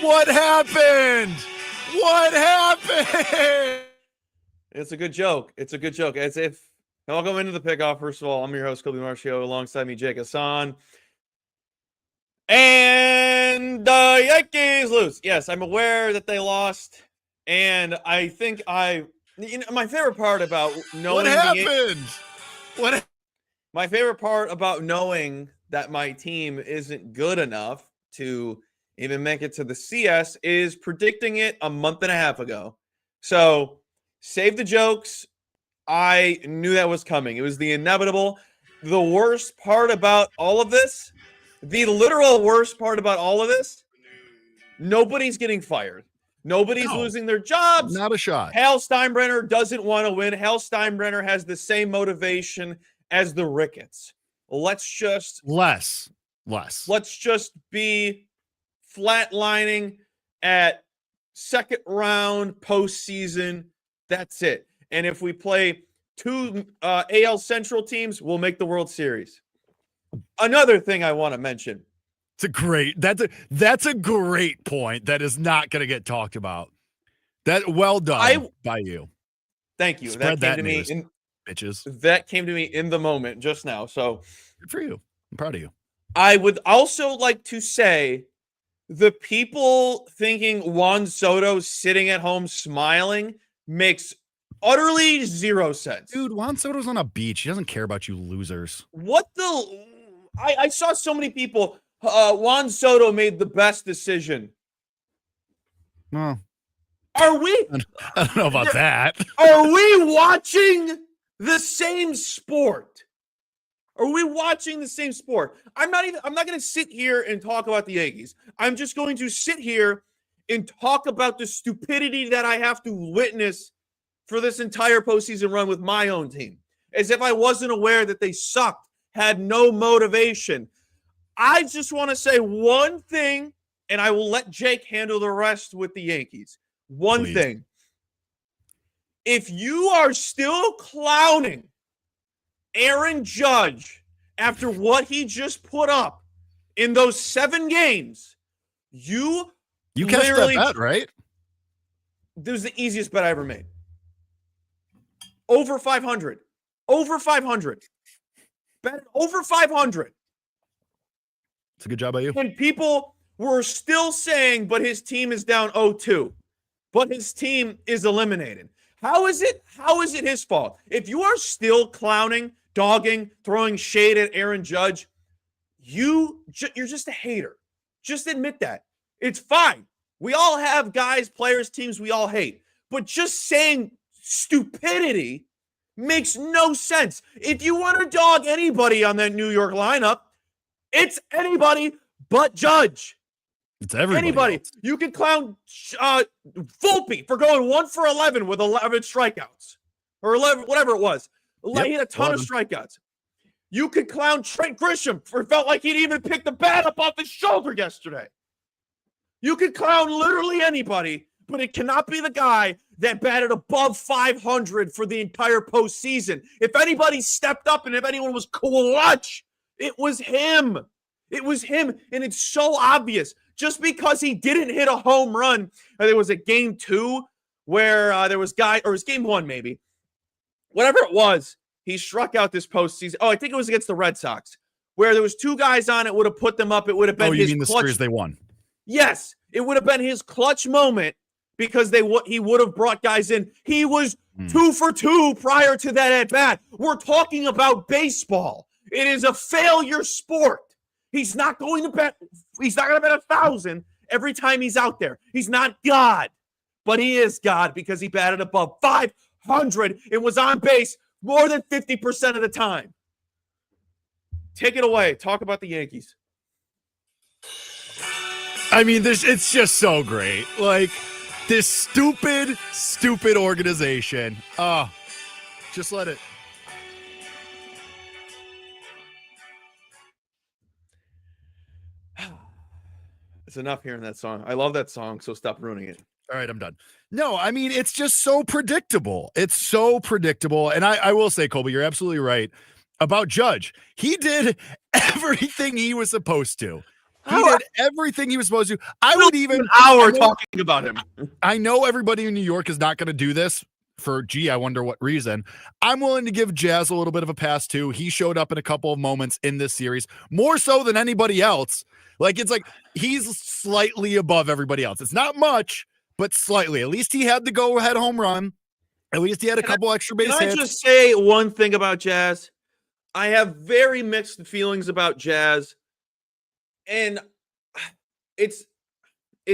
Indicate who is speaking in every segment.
Speaker 1: What happened? What happened?
Speaker 2: It's a good joke. It's a good joke. As if, welcome into the Pickoff. First of all, I'm your host, Kobe Marcio, alongside me, Jake Hasan. And the Yankees lose. Yes, I'm aware that they lost. And I think my favorite part about knowing
Speaker 1: What happened?
Speaker 2: My favorite part about knowing that my team isn't good enough to even make it to the CS is predicting it a month and a half ago. So save the jokes. I knew that was coming. It was the inevitable. The worst part about all of this, the literal worst part about all of this, nobody's getting fired. Nobody's losing their jobs.
Speaker 1: Not a shot.
Speaker 2: Hal Steinbrenner doesn't want to win. Hal Steinbrenner has the same motivation as the Ricketts. Let's just
Speaker 1: Let's
Speaker 2: just be flatlining at second round postseason. That's it. And if we play two AL Central teams, we'll make the World Series. Another thing I want to mention.
Speaker 1: That's a great point that is not going to get talked about. Well done by you.
Speaker 2: Thank you.
Speaker 1: Spread that
Speaker 2: came to
Speaker 1: news,
Speaker 2: me
Speaker 1: bitches.
Speaker 2: That came to me in the moment just now. So
Speaker 1: good for you. I'm proud of you.
Speaker 2: I would also like to say the people thinking Juan Soto sitting at home smiling makes utterly zero sense.
Speaker 1: Dude, Juan Soto's on a beach. He doesn't care about you losers.
Speaker 2: What the? I saw so many people. Juan Soto made the best decision.
Speaker 1: Well,
Speaker 2: are we?
Speaker 1: I don't know about that.
Speaker 2: Are we watching the same sport? Are we watching the same sport? I'm not going to sit here and talk about the Yankees. I'm just going to sit here and talk about the stupidity that I have to witness for this entire postseason run with my own team. As if I wasn't aware that they sucked, had no motivation. I just want to say one thing, and I will let Jake handle the rest with the Yankees. One thing. If you are still clowning Aaron Judge after what he just put up in those 7 games, you
Speaker 1: cashed that bet, right?
Speaker 2: This was the easiest bet I ever made. Over 500. Over 500. Bet over 500.
Speaker 1: It's a good job by you.
Speaker 2: And people were still saying, but his team is down 0-2. But his team is eliminated. How is it his fault? If you are still clowning, dogging, throwing shade at Aaron Judge, you're just a hater. Just admit that. It's fine. We all have guys, players, teams we all hate. But just saying stupidity makes no sense. If you want to dog anybody on that New York lineup, it's anybody but Judge.
Speaker 1: It's everybody.
Speaker 2: Anybody.
Speaker 1: Else.
Speaker 2: You can clown Volpe for going 1 for 11 with 11 strikeouts. Or 11, whatever it was. He had a ton of strikeouts. You could clown Trent Grisham for felt like he'd even picked the bat up off his shoulder yesterday. You could clown literally anybody, but it cannot be the guy that batted above 500 for the entire postseason. If anybody stepped up and if anyone was clutch, it was him. It was him, and it's so obvious. Just because he didn't hit a home run, there was a game 2 where there was or it was game 1 maybe. Whatever it was, he struck out this postseason. Oh, I think it was against the Red Sox, where there was 2 guys on it, would have put them up. It would have been his
Speaker 1: the
Speaker 2: clutch.
Speaker 1: series they won.
Speaker 2: Yes, it would have been his clutch moment because he would have brought guys in. He was 2 for 2 prior to that at bat. We're talking about baseball. It is a failure sport. He's not going to bet 1,000 every time he's out there. He's not God, but he is God because he batted above 500 and was on base more than 50% of the time. take it away. Talk about the Yankees.
Speaker 1: I mean, it's just so great. Like, this stupid organization. Just let it.
Speaker 2: It's enough hearing that song. I love that song, so stop ruining it.
Speaker 1: All right, I'm done. No, I mean, it's just so predictable. It's so predictable. And I will say, Colby, you're absolutely right about Judge. He did everything he was supposed to. He did everything he was supposed to. I would even
Speaker 2: an hour talking about him.
Speaker 1: I know everybody in New York is not going to do this for, I wonder what reason. I'm willing to give Jazz a little bit of a pass too. He showed up in a couple of moments in this series, more so than anybody else. Like, it's like he's slightly above everybody else. It's not much, but slightly. At least he had the go-ahead home run. At least he had a couple extra base hits.
Speaker 2: Can I just say one thing about Jazz? I have very mixed feelings about Jazz. And it's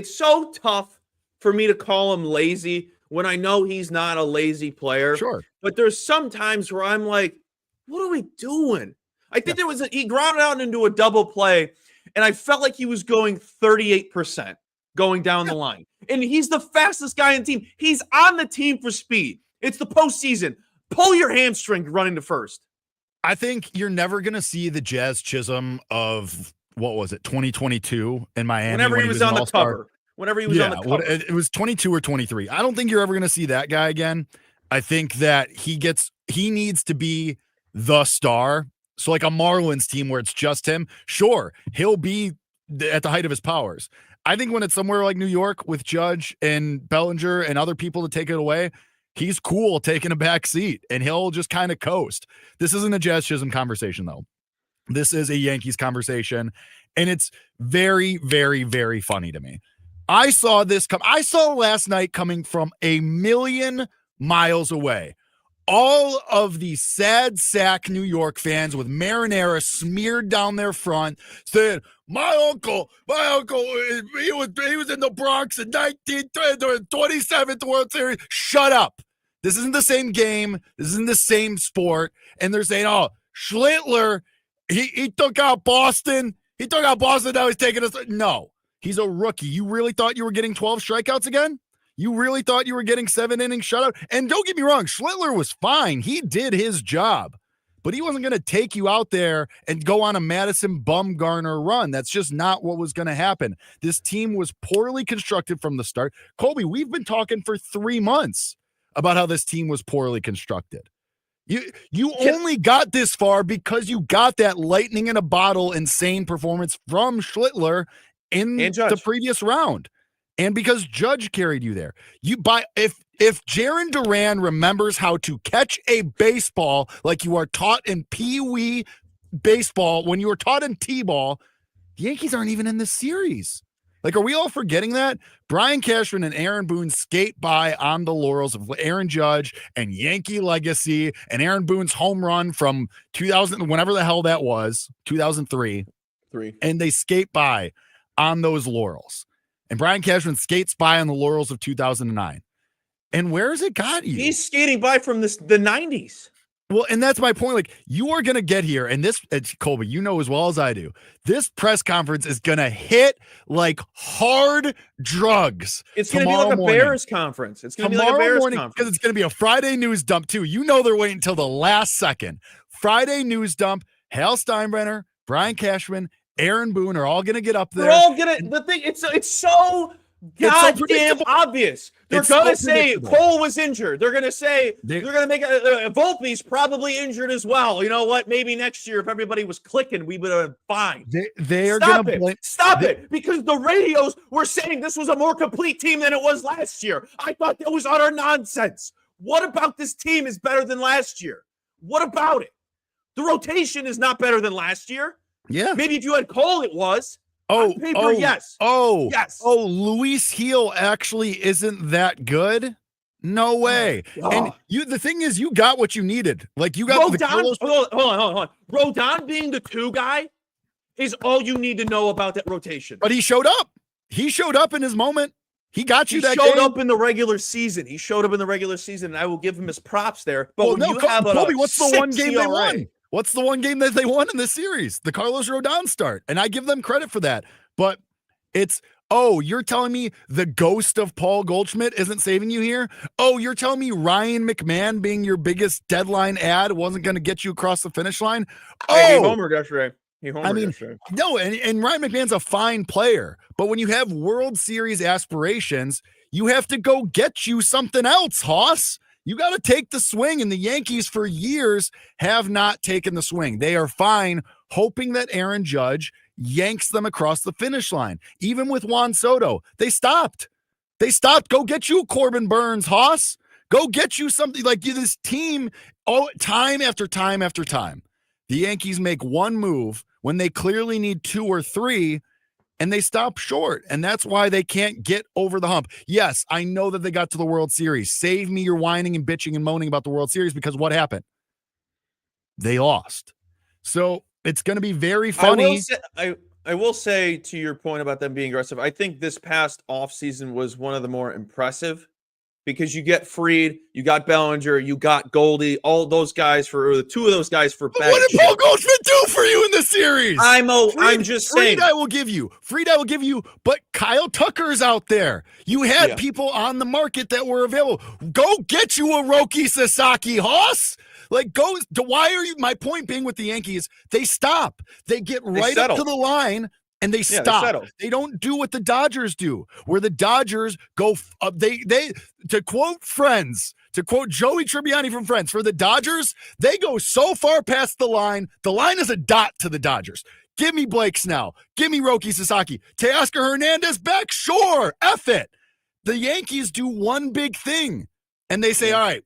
Speaker 2: so tough for me to call him lazy when I know he's not a lazy player.
Speaker 1: Sure.
Speaker 2: But there's some times where I'm like, what are we doing? I think he grounded out into a double play, and I felt like he was going 38% going down the line. And he's the fastest guy in the team. He's on the team for speed. It's the postseason. Pull your hamstring running to first.
Speaker 1: I think you're never going to see the Jazz Chisholm of, what was it, 2022 in Miami?
Speaker 2: Whenever he was on the cover. Whenever he was on the cover.
Speaker 1: It was 22 or 23. I don't think you're ever going to see that guy again. I think that he needs to be the star. So like a Marlins team where it's just him, sure, he'll be at the height of his powers. I think when it's somewhere like New York with Judge and Bellinger and other people to take it away, he's cool taking a back seat and he'll just kind of coast. This isn't a Jazz Chisholm conversation, though. This is a Yankees conversation, and it's very, very, very funny to me. I saw last night coming from a million miles away. All of these sad sack New York fans with marinara smeared down their front saying, my uncle, he was in the Bronx in 27th World Series. Shut up. This isn't the same game. This isn't the same sport. And they're saying, oh, Schlittler, he took out Boston. He took out Boston. Now he's taking us. No, he's a rookie. You really thought you were getting 12 strikeouts again? You really thought you were getting 7-inning shutout? And don't get me wrong, Schlittler was fine. He did his job, but he wasn't going to take you out there and go on a Madison Bumgarner run. That's just not what was going to happen. This team was poorly constructed from the start. Colby, we've been talking for 3 months about how this team was poorly constructed. You only got this far because you got that lightning in a bottle insane performance from Schlittler in the previous round. And because Judge carried you there. If Jarren Duran remembers how to catch a baseball like you are taught in Pee-wee baseball when you were taught in T-ball, the Yankees aren't even in this series. Like, are we all forgetting that? Brian Cashman and Aaron Boone skate by on the laurels of Aaron Judge and Yankee legacy and Aaron Boone's home run from 2000, whenever the hell that was, 2003. And they skate by on those laurels. And Brian Cashman skates by on the laurels of 2009. And where has it got you?
Speaker 2: He's skating by from the 90s.
Speaker 1: Well, and that's my point. Like, you are going to get here, and it's Colby, you know as well as I do, this press conference is going to hit like hard drugs.
Speaker 2: It's going to be like a Bears conference. It's going to be like a Bears conference.
Speaker 1: Because it's going to be a Friday news dump, too. You know they're waiting until the last second. Friday news dump, Hal Steinbrenner, Brian Cashman, Aaron Boone are all going to get up there.
Speaker 2: They're all going to, the thing, it's so goddamn obvious. They're going to say Cole was injured. They're going to say, they're going to make Volpe's probably injured as well. You know what? Maybe next year, if everybody was clicking, we would have been fine.
Speaker 1: They are going to blame.
Speaker 2: Stop it. Because the radios were saying this was a more complete team than it was last year. I thought that was utter nonsense. What about this team is better than last year? What about it? The rotation is not better than last year.
Speaker 1: Yeah.
Speaker 2: Maybe if you had Cole, it was. Yes.
Speaker 1: Yes. Luis Heel actually isn't that good. No way. And the thing is, you got what you needed. Like, you got
Speaker 2: Rodon. Hold on. Rodon being the 2 guy is all you need to know about that rotation.
Speaker 1: But he showed up. He showed up in his moment. He got you that game.
Speaker 2: He showed up in the regular season. And I will give him his props there. But when you have
Speaker 1: Colby, what's the one game they won? What's the one game that they won in this series? The Carlos Rodon start. And I give them credit for that. But it's, oh, you're telling me the ghost of Paul Goldschmidt isn't saving you here? Oh, you're telling me Ryan McMahon being your biggest deadline ad wasn't going to get you across the finish line?
Speaker 2: Hey, he homered yesterday.
Speaker 1: Yesterday. No, and Ryan McMahon's a fine player. But when you have World Series aspirations, you have to go get you something else, Haas. You got to take the swing, and the Yankees for years have not taken the swing. They are fine, hoping that Aaron Judge yanks them across the finish line. Even with Juan Soto, they stopped. Go get you Corbin Burns, Haas. Go get you something like this team. Oh, time after time after time, the Yankees make one move when they clearly need 2 or 3. And they stop short, and that's why they can't get over the hump. Yes, I know that they got to the World Series. Save me your whining and bitching and moaning about the World Series, because what they lost. So it's going to be very funny.
Speaker 2: I will say to your point about them being aggressive, I think this past offseason was one of the more impressive, because you get Fried, you got Bellinger, you got Goldie, all those guys or the 2 of those guys for bad.
Speaker 1: What did Paul Goldschmidt do for you in the series?
Speaker 2: I'm just saying.
Speaker 1: Fried I will give you, but Kyle Tucker's out there. You had people on the market that were available. Go get you a Roki Sasaki, Haas. Why are you? My point being with the Yankees, they stop. They get right up to the line. And they stop. They don't do what the Dodgers do, where the Dodgers go. They to quote Joey Tribbiani from Friends, for the Dodgers, they go so far past the line. The line is a dot to the Dodgers. Give me Blake Snell. Give me Roki Sasaki. Teoscar Hernandez back. Sure, F it. The Yankees do one big thing, and they say, "All right,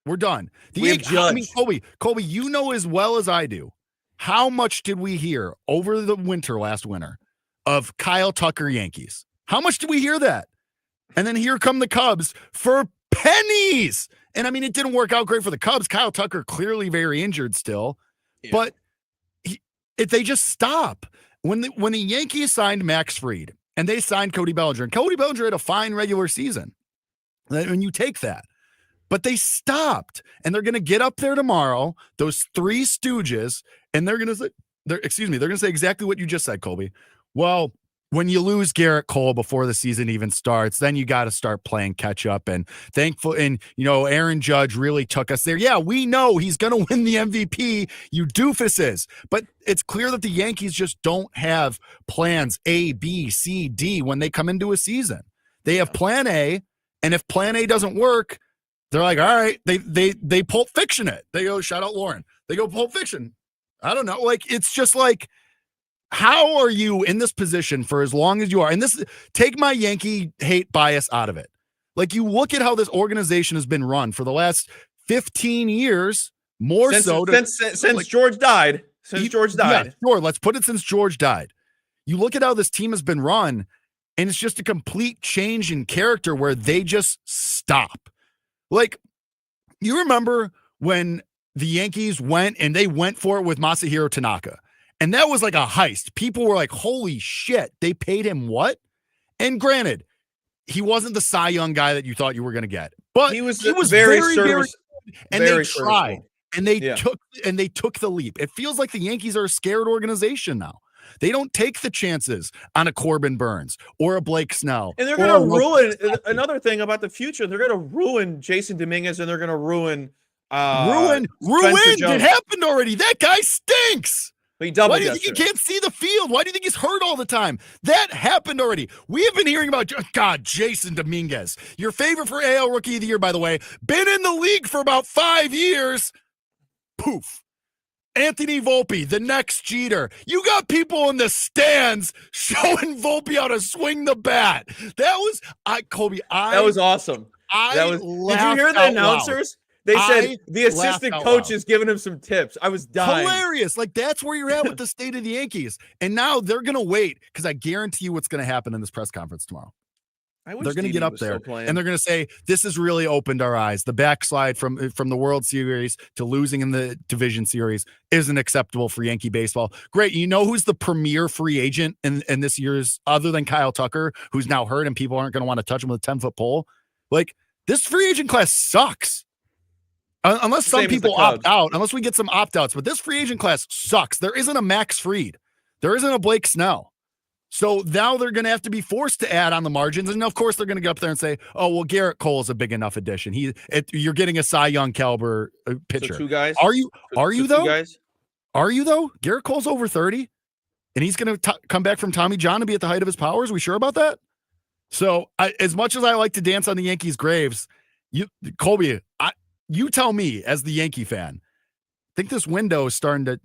Speaker 1: we're done." Colby, you know as well as I do. How much did we hear over the last winter of Kyle Tucker Yankees? How much did we hear that? And then here come the Cubs for pennies. And it didn't work out great for the Cubs. Kyle Tucker clearly very injured still, but if they just stop. When the Yankees signed Max Fried and they signed Cody Bellinger, and Cody Bellinger had a fine regular season, and you take that. But they stopped, and they're going to get up there tomorrow, those 3 stooges, and they're going to say exactly what you just said, Colby. Well, when you lose Garrett Cole before the season even starts, then you got to start playing catch up. And Aaron Judge really took us there. Yeah, we know he's going to win the MVP, you doofuses. But it's clear that the Yankees just don't have plans A, B, C, D when they come into a season. They have plan A, and if plan A doesn't work, they're like, all right, they Pulp Fiction it. They go, shout out Lauren. They go Pulp Fiction. I don't know. It's just like, how are you in this position for as long as you are? And take my Yankee hate bias out of it. You look at how this organization has been run for the last 15 years,
Speaker 2: since George died.
Speaker 1: Yeah, sure. Let's put it since George died. You look at how this team has been run, and it's just a complete change in character where they just stop. You remember when the Yankees went for it with Masahiro Tanaka, and that was like a heist. People were like, holy shit, they paid him what? And granted, he wasn't the Cy Young guy that you thought you were going to get, but he was very good, and they tried, and they took the leap. It feels like the Yankees are a scared organization now. They don't take the chances on a Corbin Burns or a Blake Snell.
Speaker 2: And they're going to ruin another thing about the future. They're going to ruin Jason Dominguez, and they're going to ruin.
Speaker 1: It happened already. That guy stinks.
Speaker 2: He doubled.
Speaker 1: Why do you think he can't see the field? Why do you think he's hurt all the time? That happened already. We have been hearing about Jason Dominguez, your favorite for AL Rookie of the Year, by the way, been in the league for about 5 years. Poof. Anthony Volpe, the next Jeter. You got people in the stands showing Volpe how to swing the bat. That was Colby.
Speaker 2: That was awesome. Did you hear the announcers? They said the assistant coach is giving him some tips. I was dying.
Speaker 1: Hilarious. That's where you're at with the state of the Yankees. And now they're going to wait, because I guarantee you what's going to happen in this press conference tomorrow. They're going to get up there and they're going to say, this has really opened our eyes. The backslide from the World Series to losing in the division series isn't acceptable for Yankee baseball. Great. You know who's the premier free agent in this year's, other than Kyle Tucker, who's now hurt and people aren't going to want to touch him with a 10-foot pole? This free agent class sucks. Unless some
Speaker 2: Same as the
Speaker 1: people opt
Speaker 2: Cubs.
Speaker 1: out, unless we get some opt-outs. But this free agent class sucks. There isn't a Max Fried. There isn't a Blake Snell. So now they're going to have to be forced to add on the margins. And of course, they're going to get up there and say, oh, well, Garrett Cole is a big enough addition. You're getting a Cy Young caliber pitcher.
Speaker 2: So 2 guys.
Speaker 1: Are you though?
Speaker 2: 2 guys.
Speaker 1: Are you though? Garrett Cole's over 30 and he's going to come back from Tommy John and be at the height of his powers. We sure about that? So as much as I like to dance on the Yankees' graves, Colby, you tell me as the Yankee fan, I think this window is starting to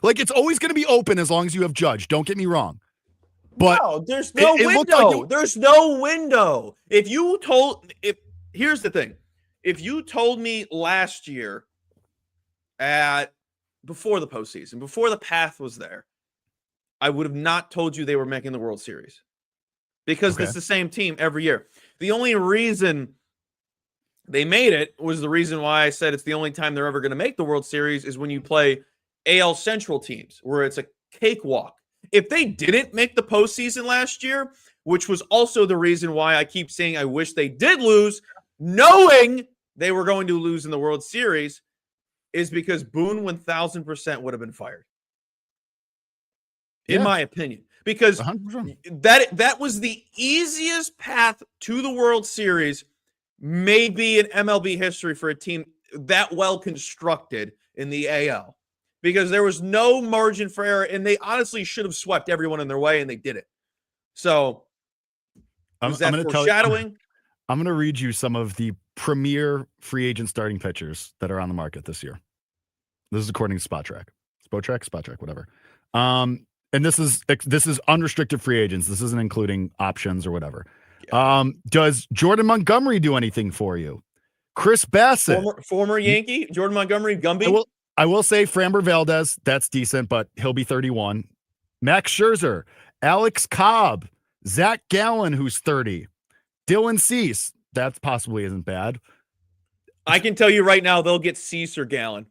Speaker 1: like it's always going to be open as long as you have Judge. Don't get me wrong. But
Speaker 2: no, there's no window. There's no window. Here's the thing. If you told me last year before the postseason, before the path was there, I would have not told you they were making the World Series because it's the same team every year. The only reason they made it was the reason why I said it's the only time they're ever going to make the World Series is when you play AL Central teams where it's a cakewalk. If they didn't make the postseason last year, which was also the reason why I keep saying I wish they did lose, knowing they were going to lose in the World Series, is because Boone 1000% would have been fired. In my opinion, because 100%. that was the easiest path to the World Series, maybe in MLB history for a team that well constructed in the AL, because there was no margin for error, and they honestly should have swept everyone in their way, and they did it. So, was that foreshadowing?
Speaker 1: I'm going to read you some of the premier free agent starting pitchers that are on the market this year. This is according to Spot Track, whatever. And this is unrestricted free agents. This isn't including options or whatever. Yeah. Does Jordan Montgomery do anything for you? Chris Bassett,
Speaker 2: former Yankee, Jordan Montgomery, Gumby.
Speaker 1: I will say Framber Valdez, that's decent, but he'll be 31. Max Scherzer, Alex Cobb, Zach Gallen, who's 30. Dylan Cease, that possibly isn't bad.
Speaker 2: I can tell you right now, they'll get Cease or Gallen.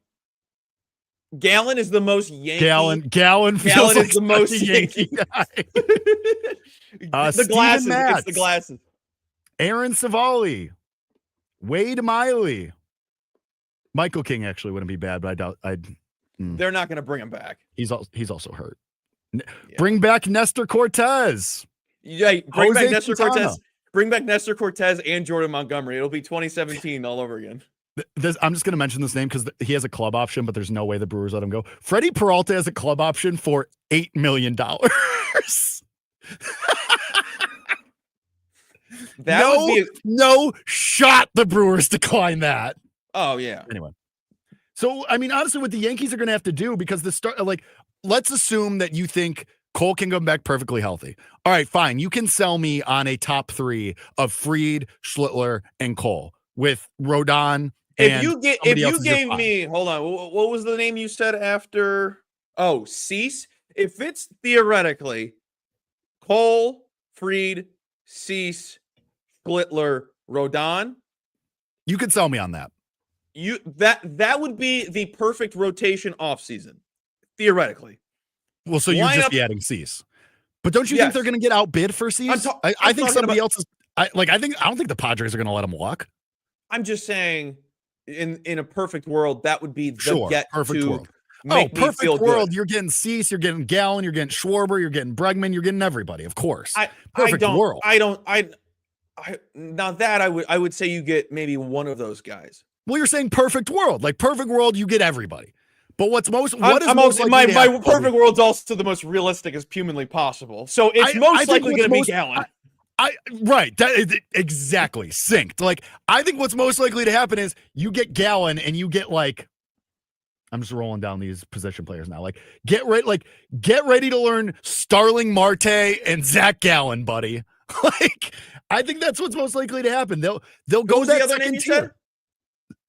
Speaker 2: Gallen is the most Yankee.
Speaker 1: Gallen feels like
Speaker 2: is the most
Speaker 1: Yankee guy.
Speaker 2: The glasses. It's the glasses.
Speaker 1: Aaron Savali, Wade Miley, Michael King actually wouldn't be bad, but I doubt
Speaker 2: they're not going to bring him back.
Speaker 1: He's also hurt. Yeah. Bring back Nestor Cortez.
Speaker 2: Yeah, bring back Nestor Cortez. Bring back Nestor Cortez and Jordan Montgomery. It'll be 2017 all over again.
Speaker 1: I'm just going to mention this name because he has a club option, but there's no way the Brewers let him go. Freddie Peralta has a club option for $8 million. No shot the Brewers decline that.
Speaker 2: Oh, yeah.
Speaker 1: Anyway. So, I mean, honestly, what the Yankees are going to have to do, because let's assume that you think Cole can come back perfectly healthy. All right, fine. You can sell me on a top 3 of Fried, Schlittler, and Cole with Rodon.
Speaker 2: If you gave me, hold on, what was the name you said after? Oh, Cease. If it's theoretically Cole, Fried, Cease, Schlittler, Rodon,
Speaker 1: you could sell me on that.
Speaker 2: That would be the perfect rotation offseason, theoretically.
Speaker 1: Well, so you'd just be adding Cease, but don't you think they're going to get outbid for Cease? I think somebody else is. I don't think the Padres are going to let him walk.
Speaker 2: I'm just saying, in a perfect world, that would be the
Speaker 1: perfect world.
Speaker 2: Perfect
Speaker 1: world.
Speaker 2: Good.
Speaker 1: You're getting Cease, you're getting Gallen, you're getting Schwarber, you're getting Bregman, you're getting everybody, of course. Perfect world.
Speaker 2: Now that I would say you get maybe one of those guys.
Speaker 1: Well, you're saying perfect world. Like perfect world, you get everybody. But my
Speaker 2: perfect world's also the most realistic as humanly possible. So it's most likely going to be Gallen.
Speaker 1: Right. That is exactly synced. Like, I think what's most likely to happen is you get Gallen and you get I'm just rolling down these position players now. Get ready to learn Starling Marte and Zach Gallen, buddy. I think that's what's most likely to happen. They'll go that second tier.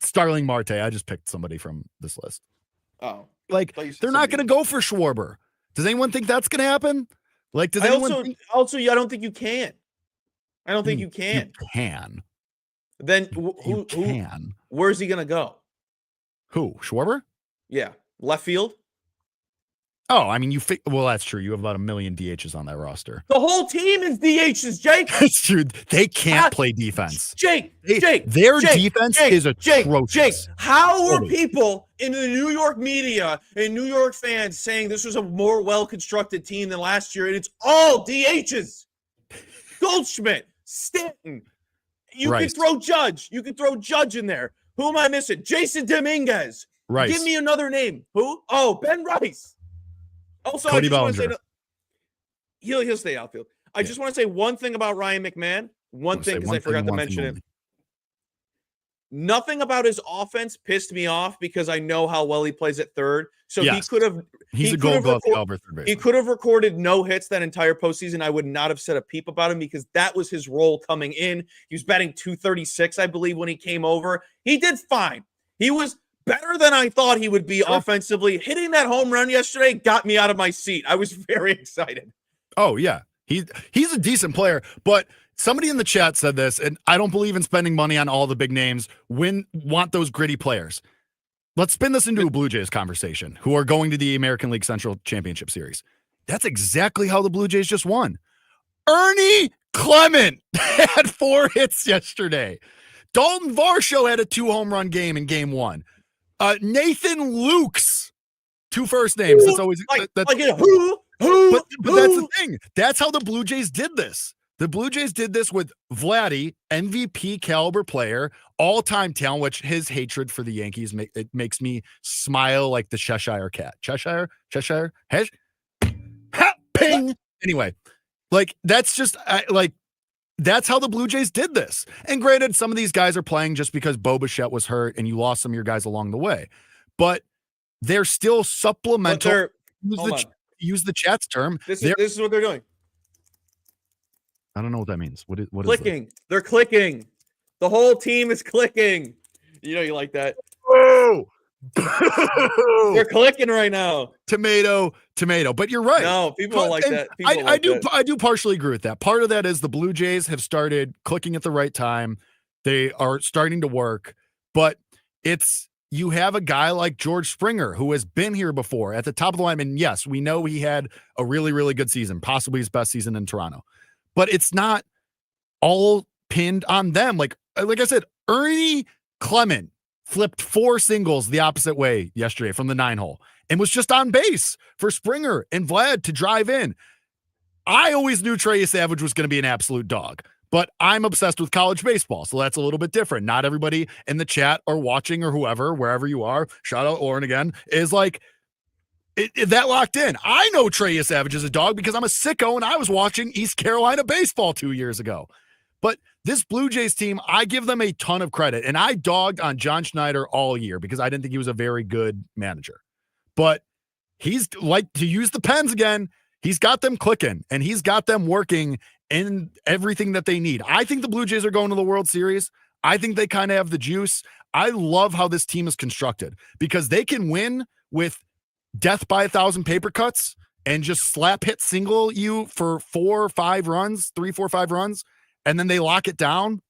Speaker 1: Starling Marte. I just picked somebody from this list.
Speaker 2: Oh,
Speaker 1: they're not going to go for Schwarber. Does anyone think that's going to happen? I
Speaker 2: don't think you can. I don't think you can.
Speaker 1: You can.
Speaker 2: Then
Speaker 1: who can?
Speaker 2: Where's he going to go?
Speaker 1: Who? Schwarber?
Speaker 2: Yeah. Left field?
Speaker 1: Oh, I mean, well, that's true. You have about 1 million DHs on that roster.
Speaker 2: The whole team is DHs, Jake.
Speaker 1: That's true. They can't play defense.
Speaker 2: Their
Speaker 1: defense is atrocious.
Speaker 2: Jake, how were people in the New York media and New York fans saying this was a more well-constructed team than last year, and it's all DHs? Goldschmidt, Stanton. You can throw Judge. You can throw Judge in there. Who am I missing? Jason Dominguez.
Speaker 1: Rice.
Speaker 2: Give me another name. Who? Oh, Ben Rice. Also,
Speaker 1: Cody
Speaker 2: I just want to
Speaker 1: Bellinger.
Speaker 2: say he'll stay outfield. I just want to say one thing about Ryan McMahon. One thing, because I forgot to mention it. Nothing about his offense pissed me off because I know how well he plays at third. So he could have.
Speaker 1: He's a Gold Glove caliber third baseman.
Speaker 2: He could have recorded no hits that entire postseason. I would not have said a peep about him because that was his role coming in. He was batting .236, I believe, when he came over. He did fine. He was better than I thought he would be offensively. Hitting that home run yesterday got me out of my seat. I was very excited.
Speaker 1: Oh, yeah. He's a decent player, but somebody in the chat said this, and I don't believe in spending money on all the big names. Want those gritty players. Let's spin this into a Blue Jays conversation, who are going to the American League Central Championship Series. That's exactly how the Blue Jays just won. Ernie Clement had 4 hits yesterday. Dalton Varsho had a 2-home run game in game 1. Nathan Lukes, 2 first names. That's always
Speaker 2: who?
Speaker 1: But that's the thing. That's how the Blue Jays did this. The Blue Jays did this with Vladdy, MVP caliber player, all-time talent, which his hatred for the Yankees it makes me smile like the Cheshire cat. Cheshire, Hesh, ha, ping. Anyway, like that's just that's how the Blue Jays did this. And granted, some of these guys are playing just because Bo Bichette was hurt and you lost some of your guys along the way. But they're still supplemental. Use the chat's term.
Speaker 2: This is what they're doing.
Speaker 1: I don't know what that means. What is
Speaker 2: clicking? They're clicking. The whole team is clicking. You know you like that.
Speaker 1: Oh!
Speaker 2: They're clicking right now.
Speaker 1: Tomato. But you're right.
Speaker 2: No, people don't like that.
Speaker 1: I do partially agree with that. Part of that is the Blue Jays have started clicking at the right time. They are starting to work, but you have a guy like George Springer who has been here before at the top of the line. And yes, we know he had a really, really good season, possibly his best season in Toronto, but it's not all pinned on them. Like I said, Ernie Clement flipped 4 singles the opposite way yesterday from the 9-hole and was just on base for Springer and Vlad to drive in. I always knew Trey Savage was going to be an absolute dog, but I'm obsessed with college baseball, so that's a little bit different. Not everybody in the chat or watching or whoever, wherever you are, shout out Lauren again, is like, that locked in. I know Trey Savage is a dog because I'm a sicko and I was watching East Carolina baseball 2 years ago. But this Blue Jays team, I give them a ton of credit. And I dogged on John Schneider all year because I didn't think he was a very good manager. But he's like, to use the pens again, he's got them clicking and he's got them working in everything that they need. I think the Blue Jays are going to the World Series. I think they kind of have the juice. I love how this team is constructed because they can win with death by 1,000 paper cuts and just slap hit single you for 4 or 5 runs, 3, 4, 5 runs, and then they lock it down.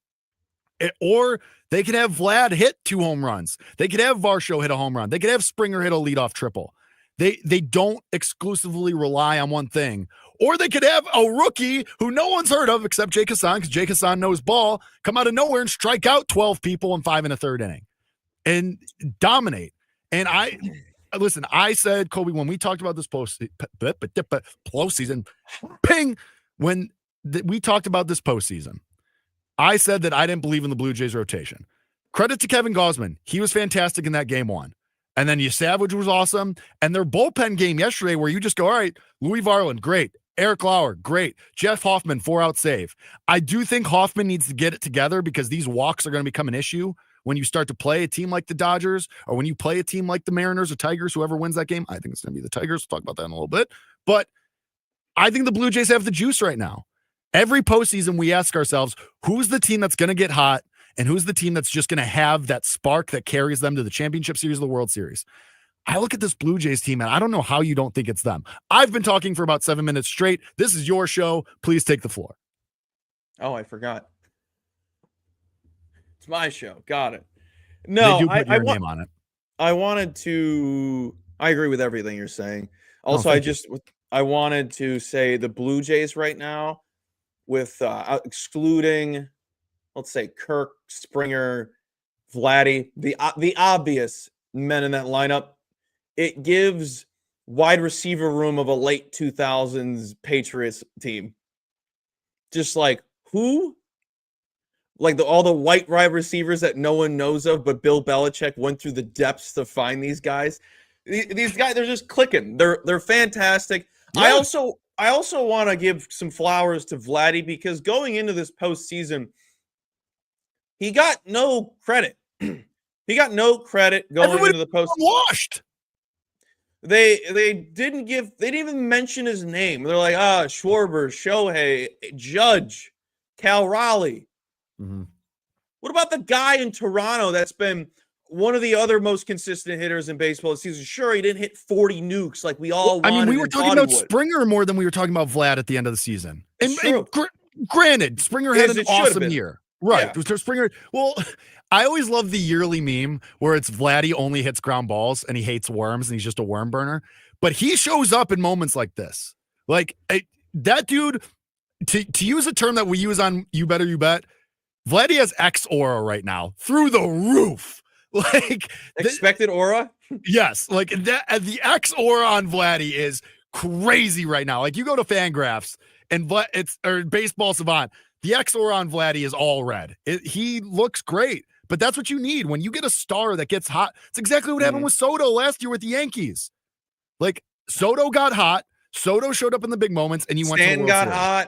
Speaker 1: Or they could have Vlad hit 2 home runs. They could have Varsho hit a home run. They could have Springer hit a leadoff triple. They don't exclusively rely on one thing. Or they could have a rookie who no one's heard of except Jake Hasan, because Jake Hasan knows ball, come out of nowhere and strike out 12 people in 5 1/3 inning and dominate. And I said, Kobe, when we talked about this postseason, ping, when we talked about this postseason, I said that I didn't believe in the Blue Jays rotation. Credit to Kevin Gausman. He was fantastic in that game 1. And then Savage was awesome. And their bullpen game yesterday where you just go, all right, Louis Varland, great. Eric Lauer, great. Jeff Hoffman, 4-out save. I do think Hoffman needs to get it together because these walks are going to become an issue when you start to play a team like the Dodgers or when you play a team like the Mariners or Tigers, whoever wins that game. I think it's going to be the Tigers. We'll talk about that in a little bit. But I think the Blue Jays have the juice right now. Every postseason, we ask ourselves, who's the team that's going to get hot and who's the team that's just going to have that spark that carries them to the championship series or the World Series? I look at this Blue Jays team, and I don't know how you don't think it's them. I've been talking for about 7 minutes straight. This is your show. Please take the floor.
Speaker 2: Oh, I forgot. It's my show. Got it. No,
Speaker 1: they do put your name on it.
Speaker 2: I wanted to I agree with everything you're saying. Also, I wanted to say the Blue Jays right now, with excluding, let's say, Kirk, Springer, Vladdy, the obvious men in that lineup, it gives wide receiver room of a late 2000s Patriots team. Just like who? Like all the white wide receivers that no one knows of, but Bill Belichick went through the depths to find these guys. These guys, they're just clicking. They're fantastic. Yeah. I also want to give some flowers to Vladdy, because going into this postseason, he got no credit. He got no credit going into the postseason.
Speaker 1: Washed.
Speaker 2: They didn't even mention his name. They're like, Schwarber, Shohei, Judge, Cal Raleigh.
Speaker 1: Mm-hmm.
Speaker 2: What about the guy in Toronto that's been one of the other most consistent hitters in baseball this season? Sure, he didn't hit 40 nukes like we all wanted. I mean,
Speaker 1: we were talking about Springer more than we were talking about Vlad at the end of the season. And granted, Springer had an awesome year. Right. Yeah. Springer. Well, I always love the yearly meme where it's Vladdy only hits ground balls and he hates worms and he's just a worm burner. But he shows up in moments like this. Like that dude, to use a term that we use on You Better You Bet, Vladdy has X aura right now through the roof. Like
Speaker 2: expected aura.
Speaker 1: Yes. Like the X aura on Vladdy is crazy right now. Like you go to Fangraphs and or Baseball Savant, the X aura on Vladdy is all red. He looks great, but that's what you need when you get a star that gets hot. It's exactly what happened with Soto last year with the Yankees. Like Soto got hot. Soto showed up in the big moments, and you went to the World
Speaker 2: got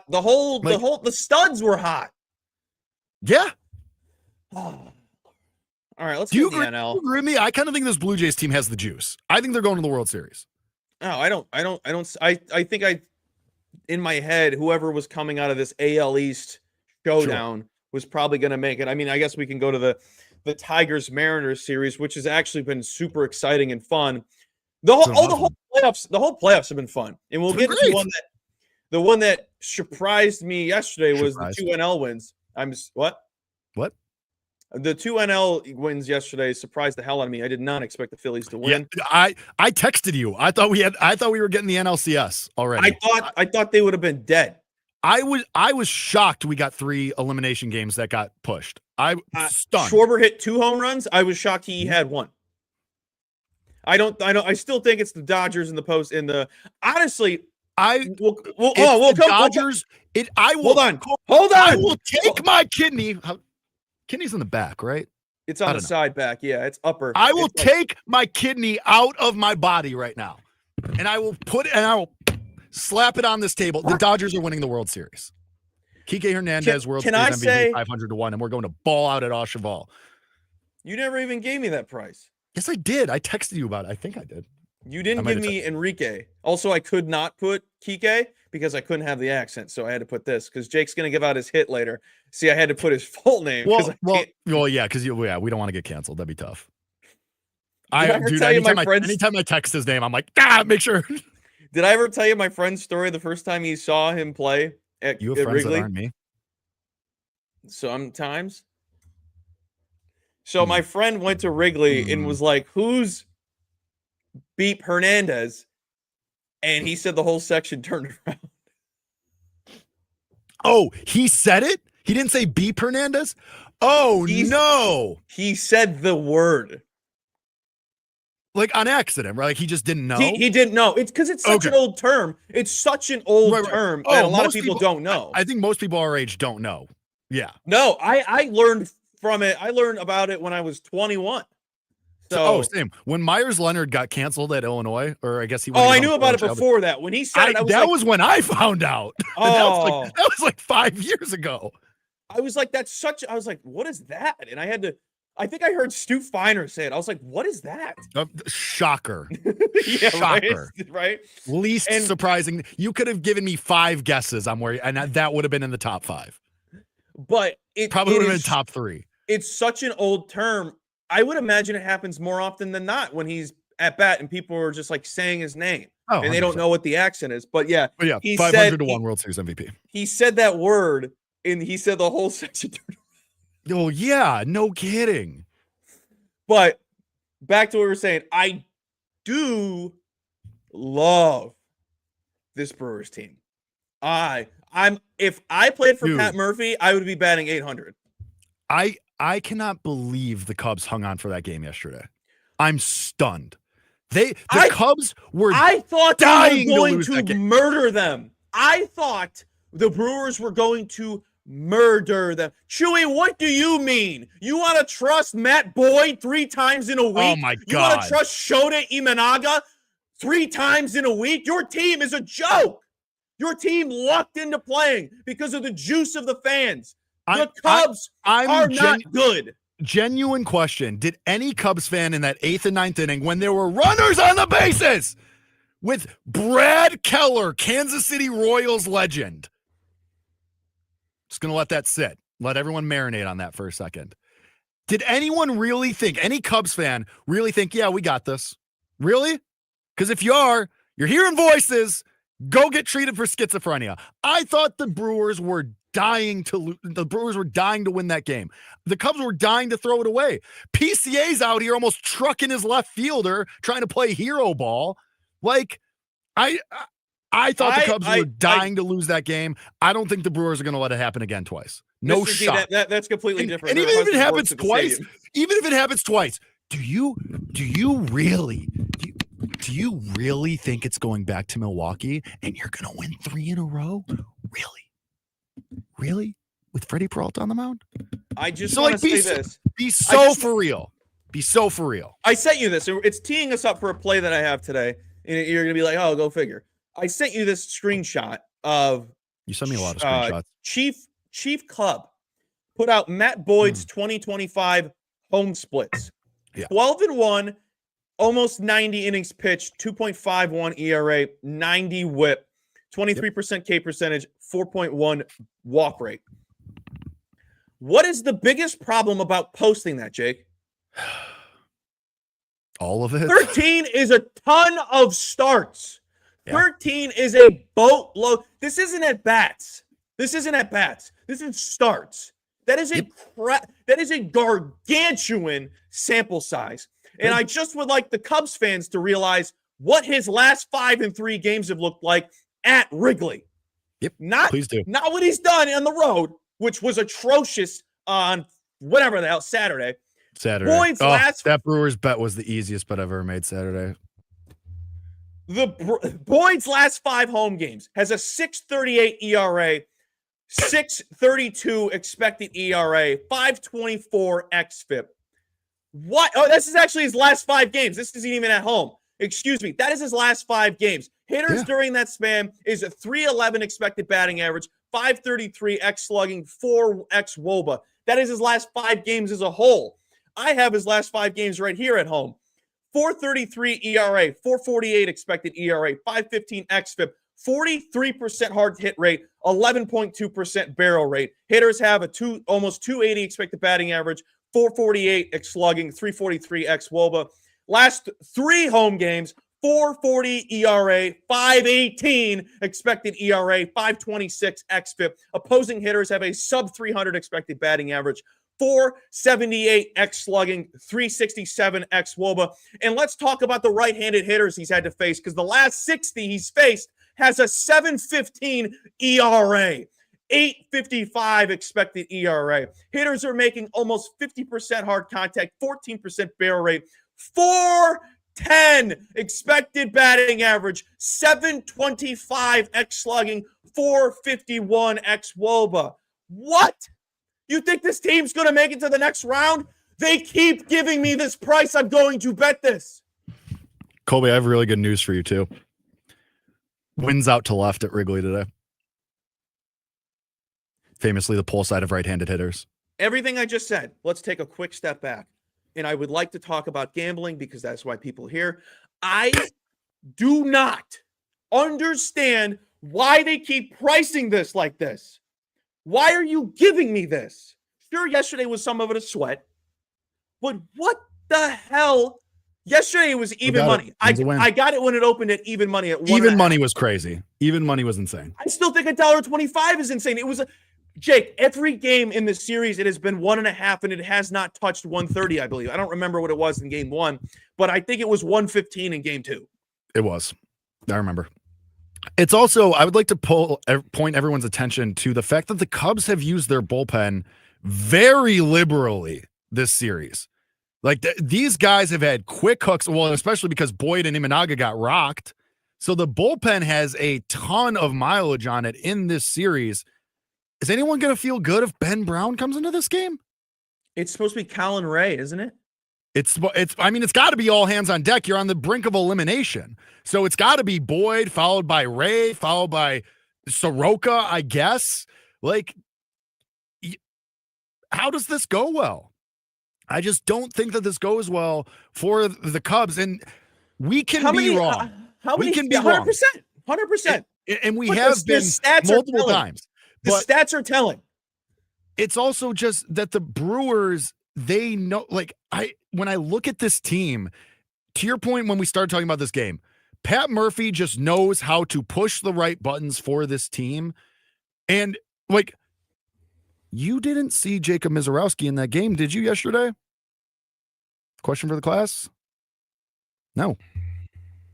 Speaker 1: Series.
Speaker 2: Hot. The studs were hot.
Speaker 1: Yeah.
Speaker 2: All right, let's do the NL.
Speaker 1: Do you agree with me? I kind of think this Blue Jays team has the juice. I think they're going to the World Series.
Speaker 2: No, I don't. I think in my head, whoever was coming out of this AL East showdown was probably going to make it. I mean, I guess we can go to the Tigers Mariners series, which has actually been super exciting and fun. The whole playoffs have been fun, and we'll get to the one that surprised me yesterday was the 2 NL wins. What? The 2 NL wins yesterday surprised the hell out of me. I did not expect the Phillies to win.
Speaker 1: Yeah, I texted you. I thought we were getting the NLCS already.
Speaker 2: I thought they would have been dead.
Speaker 1: I was shocked we got 3 elimination games that got pushed. I stunned.
Speaker 2: Schwarber hit 2 home runs. I was shocked he had 1. I still think it's the Dodgers in the post in the honestly. We'll come
Speaker 1: Dodgers.
Speaker 2: Hold on.
Speaker 1: I will take my kidney. Kidney's in the back, right?
Speaker 2: It's on the side back. Yeah, it's upper.
Speaker 1: I will take my kidney out of my body right now, and I will slap it on this table. The Dodgers are winning the World Series. Kike Hernandez, World Series MVP, 500-1, and we're going to ball out at Aucheval.
Speaker 2: You never even gave me that price.
Speaker 1: Yes, I did. I texted you about it. I think I did.
Speaker 2: You didn't give me Enrique. Also, I could not put Kike because I couldn't have the accent, so I had to put this because Jake's going to give out his hit later. See, I had to put his full name.
Speaker 1: Yeah, because we don't want to get canceled. That'd be tough.
Speaker 2: Anytime
Speaker 1: I text his name, I'm like, make sure.
Speaker 2: Did I ever tell you my friend's story the first time he saw him play at
Speaker 1: You have friends
Speaker 2: Wrigley?
Speaker 1: that aren't me?
Speaker 2: Sometimes. So my friend went to Wrigley and was like, who's Beep Hernandez? And he said the whole section turned around.
Speaker 1: Oh, he said it? He didn't say Beep Hernandez? Oh, no.
Speaker 2: He said the word.
Speaker 1: Like on accident, right? Like he just didn't know?
Speaker 2: He didn't know. It's because it's such an old term. It's such an old term that a lot of people don't know.
Speaker 1: I think most people our age don't know. Yeah.
Speaker 2: No, I learned from it. I learned about it when I was 21. So,
Speaker 1: same. When Myers Leonard got canceled at Illinois, or I guess he.
Speaker 2: I knew about it before that. When he said it,
Speaker 1: that was when I found out. That was like 5 years ago.
Speaker 2: I was like, I was like, what is that? And I think I heard Stu Feiner say it. I was like, what is that?
Speaker 1: Shocker.
Speaker 2: Yeah,
Speaker 1: shocker.
Speaker 2: Right?
Speaker 1: Least surprising. You could have given me 5 guesses on where, and that would have been in the top 5.
Speaker 2: But it
Speaker 1: probably would have been top 3.
Speaker 2: It's such an old term. I would imagine it happens more often than not when he's at bat and people are just like saying his name and they don't know what the accent is. But yeah,
Speaker 1: 500-1 World Series MVP.
Speaker 2: He said that word and he said the whole section.
Speaker 1: Oh yeah, no kidding.
Speaker 2: But back to what we were saying, I do love this Brewers team. If I played for Pat Murphy, I would be batting 800.
Speaker 1: I cannot believe the Cubs hung on for that game yesterday. I'm stunned. The Cubs were
Speaker 2: I thought
Speaker 1: dying
Speaker 2: they were going
Speaker 1: to
Speaker 2: murder them. I thought the Brewers were going to murder them. Chewy, what do you mean? You want to trust Matt Boyd 3 times in a week?
Speaker 1: Oh my God.
Speaker 2: You want to trust Shota Imanaga 3 times in a week? Your team is a joke. Your team lucked into playing because of the juice of the fans. The Cubs are not good.
Speaker 1: Genuine question. Did any Cubs fan in that 8th and 9th inning, when there were runners on the bases with Brad Keller, Kansas City Royals legend, just going to let that sit. Let everyone marinate on that for a second. Did anyone really think, any Cubs fan really think, yeah, we got this? Really? Because if you are, you're hearing voices, go get treated for schizophrenia. I thought the Brewers were dying to win that game. The Cubs were dying to throw it away. PCA's out here almost trucking his left fielder, trying to play hero ball. Like, I thought the Cubs were dying to lose that game. I don't think the Brewers are going to let it happen again twice. No shot.
Speaker 2: That's completely different.
Speaker 1: And even if it happens twice, do you really think it's going back to Milwaukee and you're going to win 3 in a row? Really? With Freddie Peralta on the mound?
Speaker 2: I just want to say this.
Speaker 1: Be so for real.
Speaker 2: I sent you this. It's teeing us up for a play that I have today. And you're going to be like, oh, go figure. I sent you this screenshot of...
Speaker 1: You sent me a lot of screenshots.
Speaker 2: Chief Club put out Matt Boyd's 2025 home splits.
Speaker 1: Yeah.
Speaker 2: 12-1, almost 90 innings pitched, 2.51 ERA, 90 whip, 23% K percentage, 4.1 walk rate. What is the biggest problem about posting that, Jake?
Speaker 1: All of it.
Speaker 2: 13 is a ton of starts.
Speaker 1: Yeah.
Speaker 2: 13 is a boatload. This isn't at bats. This is starts. That is a gargantuan sample size. And I just would like the Cubs fans to realize what his last 5 and 3 games have looked like at Wrigley.
Speaker 1: Yep. Please do.
Speaker 2: Not what he's done on the road, which was atrocious on whatever the hell Saturday. That
Speaker 1: Brewers bet was the easiest bet I've ever made Saturday.
Speaker 2: Boyd's last 5 home games has a 6.38 ERA, 6.32 expected ERA, 5.24 xFIP. What? Oh, this is actually his last 5 games. This isn't even at home. Excuse me. That is his last 5 games. Hitters during that span is a 3.11 expected batting average, 5.33 x slugging, 4 x WOBA. That is his last 5 games as a whole. I have his last 5 games right here at home. 4.33 ERA, 4.48 expected ERA, 5.15 xFIP, 43% hard hit rate, 11.2% barrel rate. Hitters have almost 280 expected batting average, 448 x slugging, 343 x WOBA. Last 3 home games, 440 ERA, 518 expected ERA, 526 xFIP. Opposing hitters have a sub 300 expected batting average, 478 x slugging, 367 x WOBA. And let's talk about the right-handed hitters he's had to face, because the last 60 he's faced has a 7.15 ERA, 8.55 expected ERA. Hitters are making almost 50% hard contact, 14% barrel rate, 410 expected batting average, 725 x slugging, 451 x WOBA. What? You think this team's going to make it to the next round? They keep giving me this price. I'm going to bet this.
Speaker 1: Colby, I have really good news for you, too. Winds out to left at Wrigley today. Famously, the pole side of right-handed hitters.
Speaker 2: Everything I just said, let's take a quick step back. And I would like to talk about gambling because that's why people are here. I do not understand why they keep pricing this like this. Why are you giving me this? Sure, yesterday was some of it a sweat. But what the hell? Yesterday it was even money. I got it when it opened at even money. At
Speaker 1: even money was crazy. Even money was insane.
Speaker 2: I still think $1.25 is insane. It was Jake, every game in this series, it has been 1.5, and it has not touched 130, I believe. I don't remember what it was in game 1, but I think it was 115 in game 2.
Speaker 1: It was. I remember. It's also, I would like to point everyone's attention to the fact that the Cubs have used their bullpen very liberally this series. Like these guys have had quick hooks, well, especially because Boyd and Imanaga got rocked. So the bullpen has a ton of mileage on it in this series. Is anyone going to feel good if Ben Brown comes into this game?
Speaker 2: It's supposed to be Colin Ray, isn't it?
Speaker 1: I mean, it's got to be all hands on deck. You're on the brink of elimination. So it's got to be Boyd, followed by Ray, followed by Soroka, I guess. Like, how does this go well? I just don't think that this goes well for the Cubs. And we can be wrong. We can be 100%.
Speaker 2: 100%.
Speaker 1: And we have been multiple times.
Speaker 2: The stats are telling.
Speaker 1: It's also just that the Brewers, they know, like, when I look at this team, to your point, when we started talking about this game, Pat Murphy just knows how to push the right buttons for this team. And like, you didn't see Jacob Mizorowski in that game, did you, yesterday? Question for the class? No.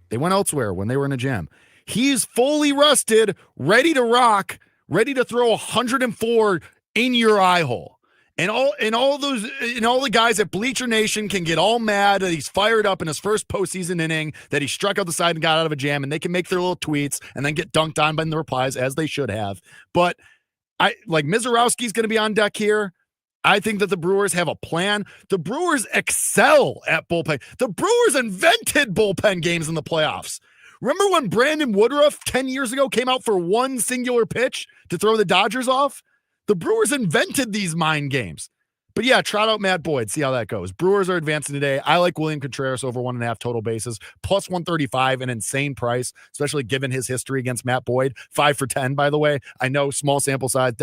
Speaker 1: They went elsewhere when they were in a jam. He's fully rested, ready to rock, ready to throw 104 in your eye hole. And all the guys at Bleacher Nation can get all mad that he's fired up in his first postseason inning, that he struck out the side and got out of a jam, and they can make their little tweets and then get dunked on by the replies, as they should have. But Mizorowski's going to be on deck here. I think that the Brewers have a plan. The Brewers excel at bullpen. The Brewers invented bullpen games in the playoffs. Remember when Brandon Woodruff 10 years ago came out for one singular pitch to throw the Dodgers off? The Brewers invented these mind games. But yeah, trot out Matt Boyd. See how that goes. Brewers are advancing today. I like William Contreras over 1.5 total bases, plus 135, an insane price, especially given his history against Matt Boyd. 5 for 10, by the way. I know, small sample size.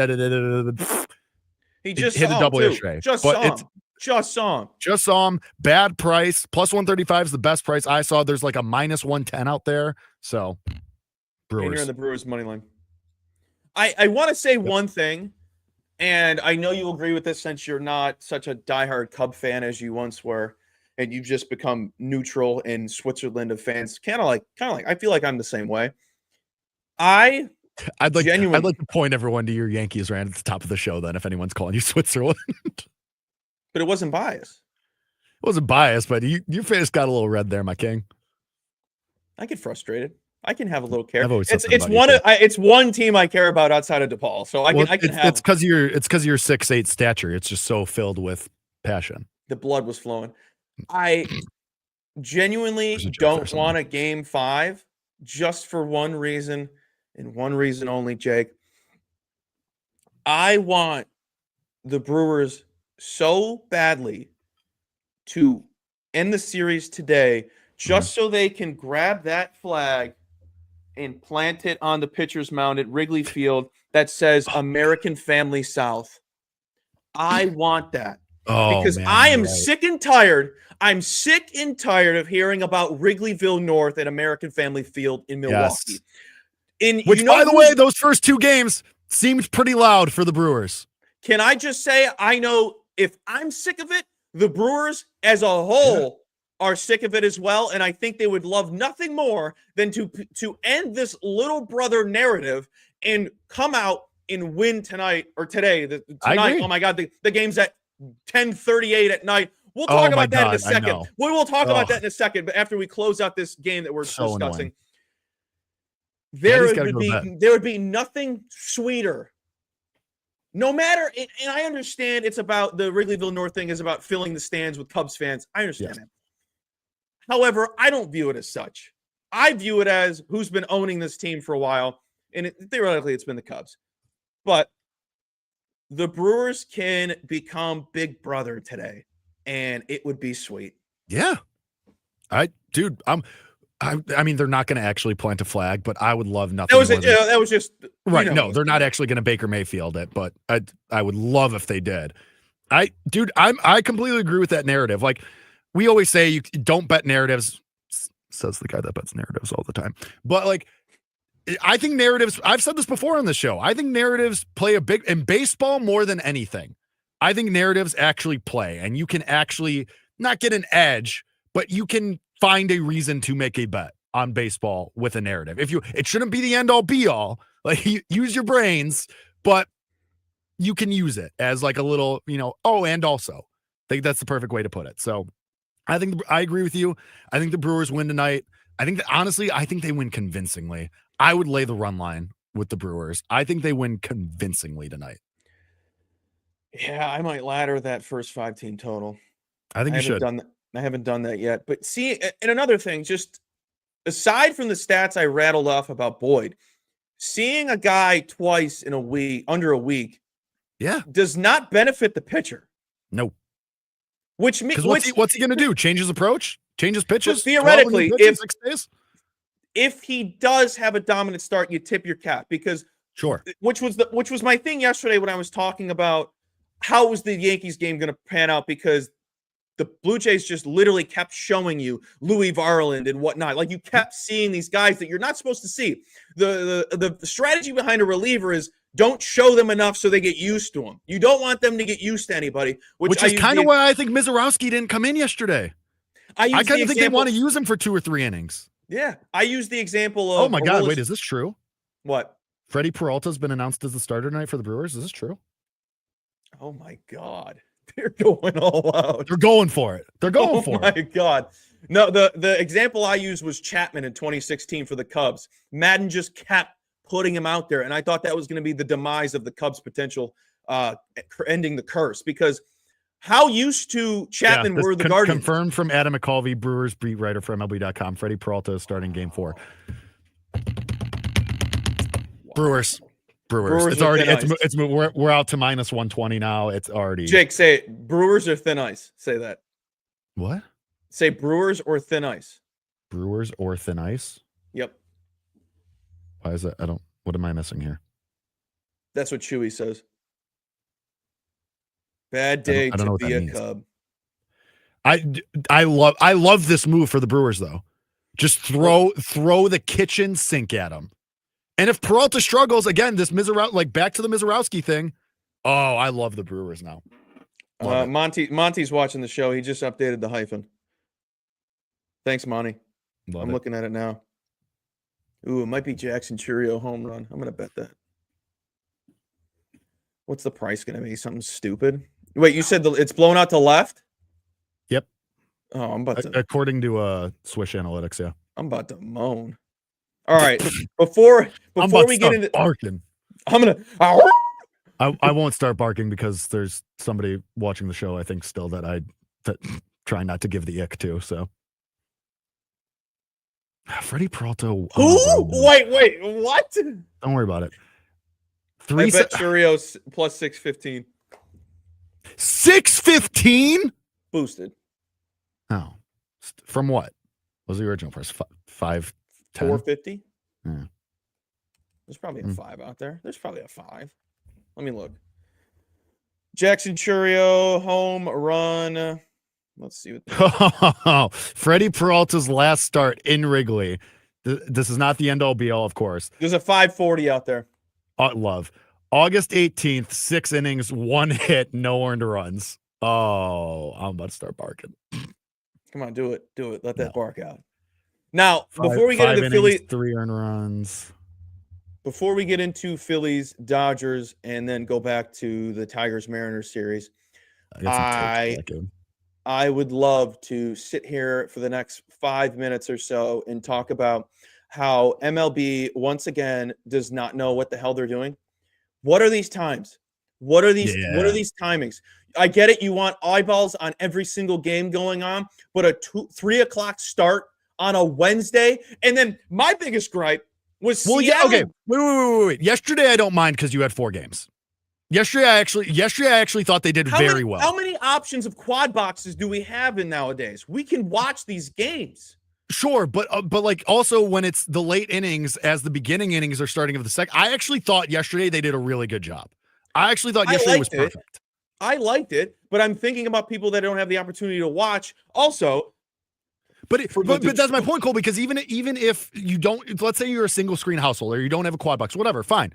Speaker 2: He just
Speaker 1: hit a double yesterday.
Speaker 2: Just saw him.
Speaker 1: Bad price. Plus 135 is the best price I saw. There's like a minus 110 out there. So, Brewers.
Speaker 2: And you're in the Brewers money line. I want to say one thing. And I know you'll agree with this since you're not such a diehard Cub fan as you once were, and you've just become neutral in Switzerland of fans. Kind of like. I feel like I'm the same way. I'd like
Speaker 1: to point everyone to your Yankees rant at the top of the show. Then, if anyone's calling you Switzerland,
Speaker 2: but it wasn't biased.
Speaker 1: It wasn't biased, but your face got a little red there, my king.
Speaker 2: I get frustrated. I can have a little care.
Speaker 1: It's
Speaker 2: one team I care about outside of DePaul, so I can have.
Speaker 1: It's because you're 6'8" stature. It's just so filled with passion.
Speaker 2: The blood was flowing. I genuinely don't want a game 5 just for one reason and one reason only, Jake. I want the Brewers so badly to end the series today, just so they can grab that flag and plant it on the pitcher's mound at Wrigley Field that says American Family South. I want that. Because I am sick and tired. I'm sick and tired of hearing about Wrigleyville North at American Family Field in Milwaukee.
Speaker 1: Yes. Which, by the way, those first 2 games seemed pretty loud for the Brewers.
Speaker 2: Can I just say, I know if I'm sick of it, the Brewers as a whole are sick of it as well, and I think they would love nothing more than to end this little brother narrative and come out and win tonight or today. Tonight, oh my God, the game's at 10:38 at night. We'll talk about that in a second. We will talk about that in a second, but after we close out this game that we're discussing, there would be nothing sweeter. No matter, and I understand it's about the Wrigleyville North thing is about filling the stands with Cubs fans. I understand that. However, I don't view it as such. I view it as who's been owning this team for a while, and theoretically it's been the Cubs. But the Brewers can become Big Brother today, and it would be sweet.
Speaker 1: Yeah. I mean, they're not going to actually plant a flag, but I would love nothing.
Speaker 2: That was just
Speaker 1: right. No, they're not actually going to Baker Mayfield it, but I would love if they did. I completely agree with that narrative. Like, we always say, you don't bet narratives, says the guy that bets narratives all the time. But like, I think narratives, I've said this before on the show. I think narratives play a big, in baseball more than anything. I think narratives actually play, and you can actually not get an edge, but you can find a reason to make a bet on baseball with a narrative. It shouldn't be the end all be all. Like, use your brains, but you can use it as like a little, and also. I think that's the perfect way to put it. So I think I agree with you. I think the Brewers win tonight. I think that, honestly, I think they win convincingly. I would lay the run line with the Brewers. I think they win convincingly tonight.
Speaker 2: Yeah, I might ladder that first 5-team total.
Speaker 1: I think you should.
Speaker 2: I haven't done that yet. But see, and another thing, just aside from the stats I rattled off about Boyd, seeing a guy twice in a week, under a week, does not benefit the pitcher.
Speaker 1: No.
Speaker 2: Which means
Speaker 1: what's he going to do? Change his approach? Change his pitches?
Speaker 2: Theoretically, if he does have a dominant start, you tip your cap because which was my thing yesterday when I was talking about how was the Yankees game going to pan out, because the Blue Jays just literally kept showing you Louis Varland and whatnot. Like, you kept seeing these guys that you're not supposed to see. The strategy behind a reliever is don't show them enough so they get used to them. You don't want them to get used to anybody. Which is kind of
Speaker 1: why I think Mizorowski didn't come in yesterday. I kind of think they want to use him for 2 or 3 innings.
Speaker 2: Yeah. I use the example of...
Speaker 1: Oh, my God. Wait, is this true?
Speaker 2: What?
Speaker 1: Freddie Peralta's been announced as the starter tonight for the Brewers. Is this true?
Speaker 2: Oh, my God. They're going all out.
Speaker 1: They're going for it. They're going for it.
Speaker 2: Oh, my God. No, the example I used was Chapman in 2016 for the Cubs. Madden just kept putting him out there, and I thought that was going to be the demise of the Cubs' potential ending the curse, because how used to Chapman were the Guardians.
Speaker 1: Confirmed from Adam McCulvey, Brewers beat writer for MLB.com. Freddie Peralta is starting game 4. Wow. Brewers. It's already we're out to minus 120 now. It's already.
Speaker 2: Jake, say it. Brewers or thin ice? Say that.
Speaker 1: What?
Speaker 2: Say Brewers or thin ice.
Speaker 1: Brewers or thin ice?
Speaker 2: Yep.
Speaker 1: Why is that? What am I missing here?
Speaker 2: That's what Chewy says. Bad day to be a Cub.
Speaker 1: I love this move for the Brewers, though. Just throw the kitchen sink at them. And if Peralta struggles again, back to the Mizorowski thing. Oh, I love the Brewers now.
Speaker 2: Monty's watching the show. He just updated the hyphen. Thanks, Monty. I'm looking at it now. Ooh, it might be Jackson Churio home run. I'm gonna bet that. What's the price gonna be? Something stupid. Wait, you said it's blown out to left?
Speaker 1: Yep.
Speaker 2: Oh, I'm about to.
Speaker 1: According to Swish Analytics, yeah.
Speaker 2: I'm about to moan. All right, before we get into
Speaker 1: barking,
Speaker 2: I'm gonna.
Speaker 1: I won't start barking because there's somebody watching the show, I think, still that try not to give the ick to. So, Freddie Peralta.
Speaker 2: Who? Wait, what?
Speaker 1: Don't worry about it.
Speaker 2: I bet Churios plus 615.
Speaker 1: 615
Speaker 2: boosted.
Speaker 1: Oh, from what? What was the original price? 510.
Speaker 2: 450.
Speaker 1: Yeah.
Speaker 2: There's probably a 5 out there. There's probably a 5. Let me look. Jackson Churio home run. Let's see what.
Speaker 1: Freddie Peralta's last start in Wrigley. This is not the end all be all, of course.
Speaker 2: There's a 540 out there.
Speaker 1: Love. August 18th, 6 innings, 1 hit, no earned runs. Oh, I'm about to start barking.
Speaker 2: Come on, do it. Let that bark out. Now, before we get into Phillies,
Speaker 1: 3 earned runs.
Speaker 2: Before we get into Phillies, Dodgers, and then go back to the Tigers-Mariners series, I would love to sit here for the next 5 minutes or so and talk about how MLB, once again, does not know what the hell they're doing. What are these times? What are these timings? I get it. You want eyeballs on every single game going on, but a 3 o'clock start on a Wednesday. And then my biggest gripe was Seattle.
Speaker 1: Yeah, okay. Wait. Yesterday, I don't mind because you had 4 games. Yesterday, I actually thought they did very well.
Speaker 2: How many options of quad boxes do we have in nowadays? We can watch these games.
Speaker 1: Sure, but like also when it's the late innings as the beginning innings are starting of the second, I actually thought yesterday they did a really good job. I actually thought yesterday was perfect.
Speaker 2: I liked it, but I'm thinking about people that don't have the opportunity to watch. Also,
Speaker 1: But that's my point, Cole, because even if you don't, let's say you're a single screen household or you don't have a quad box, whatever, fine.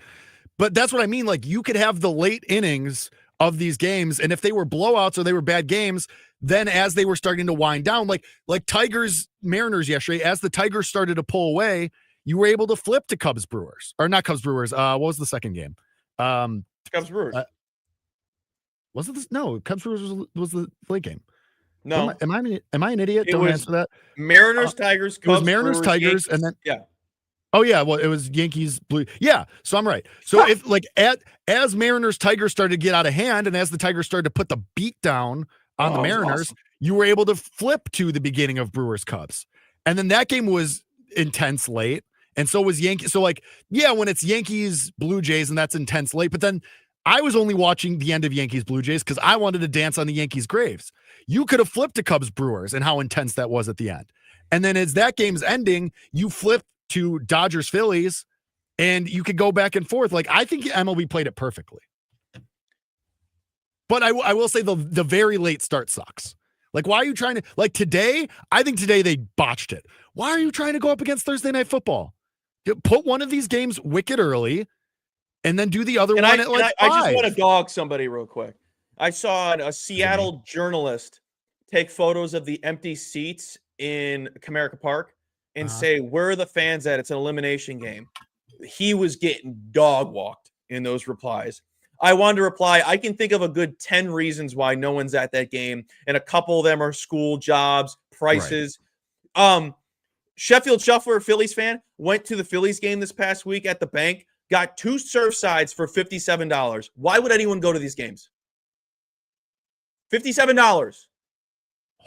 Speaker 1: But that's what I mean. Like, you could have the late innings of these games, and if they were blowouts or they were bad games, then as they were starting to wind down, like Tigers Mariners yesterday, as the Tigers started to pull away, you were able to flip to Cubs Brewers, or not Cubs Brewers. What was the second game?
Speaker 2: Cubs Brewers.
Speaker 1: Was it this? No, Cubs Brewers was the late game.
Speaker 2: No,
Speaker 1: am I an idiot? Don't answer that.
Speaker 2: Mariners, Tigers, Cubs,
Speaker 1: it was Mariners,
Speaker 2: Brewers,
Speaker 1: Tigers,
Speaker 2: Yankees.
Speaker 1: and then
Speaker 2: yeah.
Speaker 1: Oh yeah, well it was Yankees, Blue. Yeah, so I'm right. So if like as Mariners, Tigers started to get out of hand, and as the Tigers started to put the beat down on the Mariners, awesome. You were able to flip to the beginning of Brewers Cubs, and then that game was intense late, and so was Yankees. So like, yeah, when it's Yankees Blue Jays and that's intense late, but then I was only watching the end of Yankees Blue Jays because I wanted to dance on the Yankees graves. You could have flipped to Cubs Brewers and how intense that was at the end. And then as that game's ending, you flip to Dodgers Phillies and you could go back and forth. Like, I think MLB played it perfectly. But I will say the very late start sucks. Like, why are you trying to, like today, I think today they botched it. Why are you trying to go up against Thursday Night Football? Put one of these games wicked early and then do the other one at like 5.
Speaker 2: I just want to dog somebody real quick. I saw a Seattle journalist take photos of the empty seats in Comerica Park and say, where are the fans at? It's an elimination game. He was getting dog walked in those replies. I wanted to reply, I can think of a good 10 reasons why no one's at that game, and a couple of them are school, jobs, prices. Right. Sheffield Shuffler, Phillies fan, went to the Phillies game this past week at the bank, got 2 surf sides for $57. Why would anyone go to these games? $57.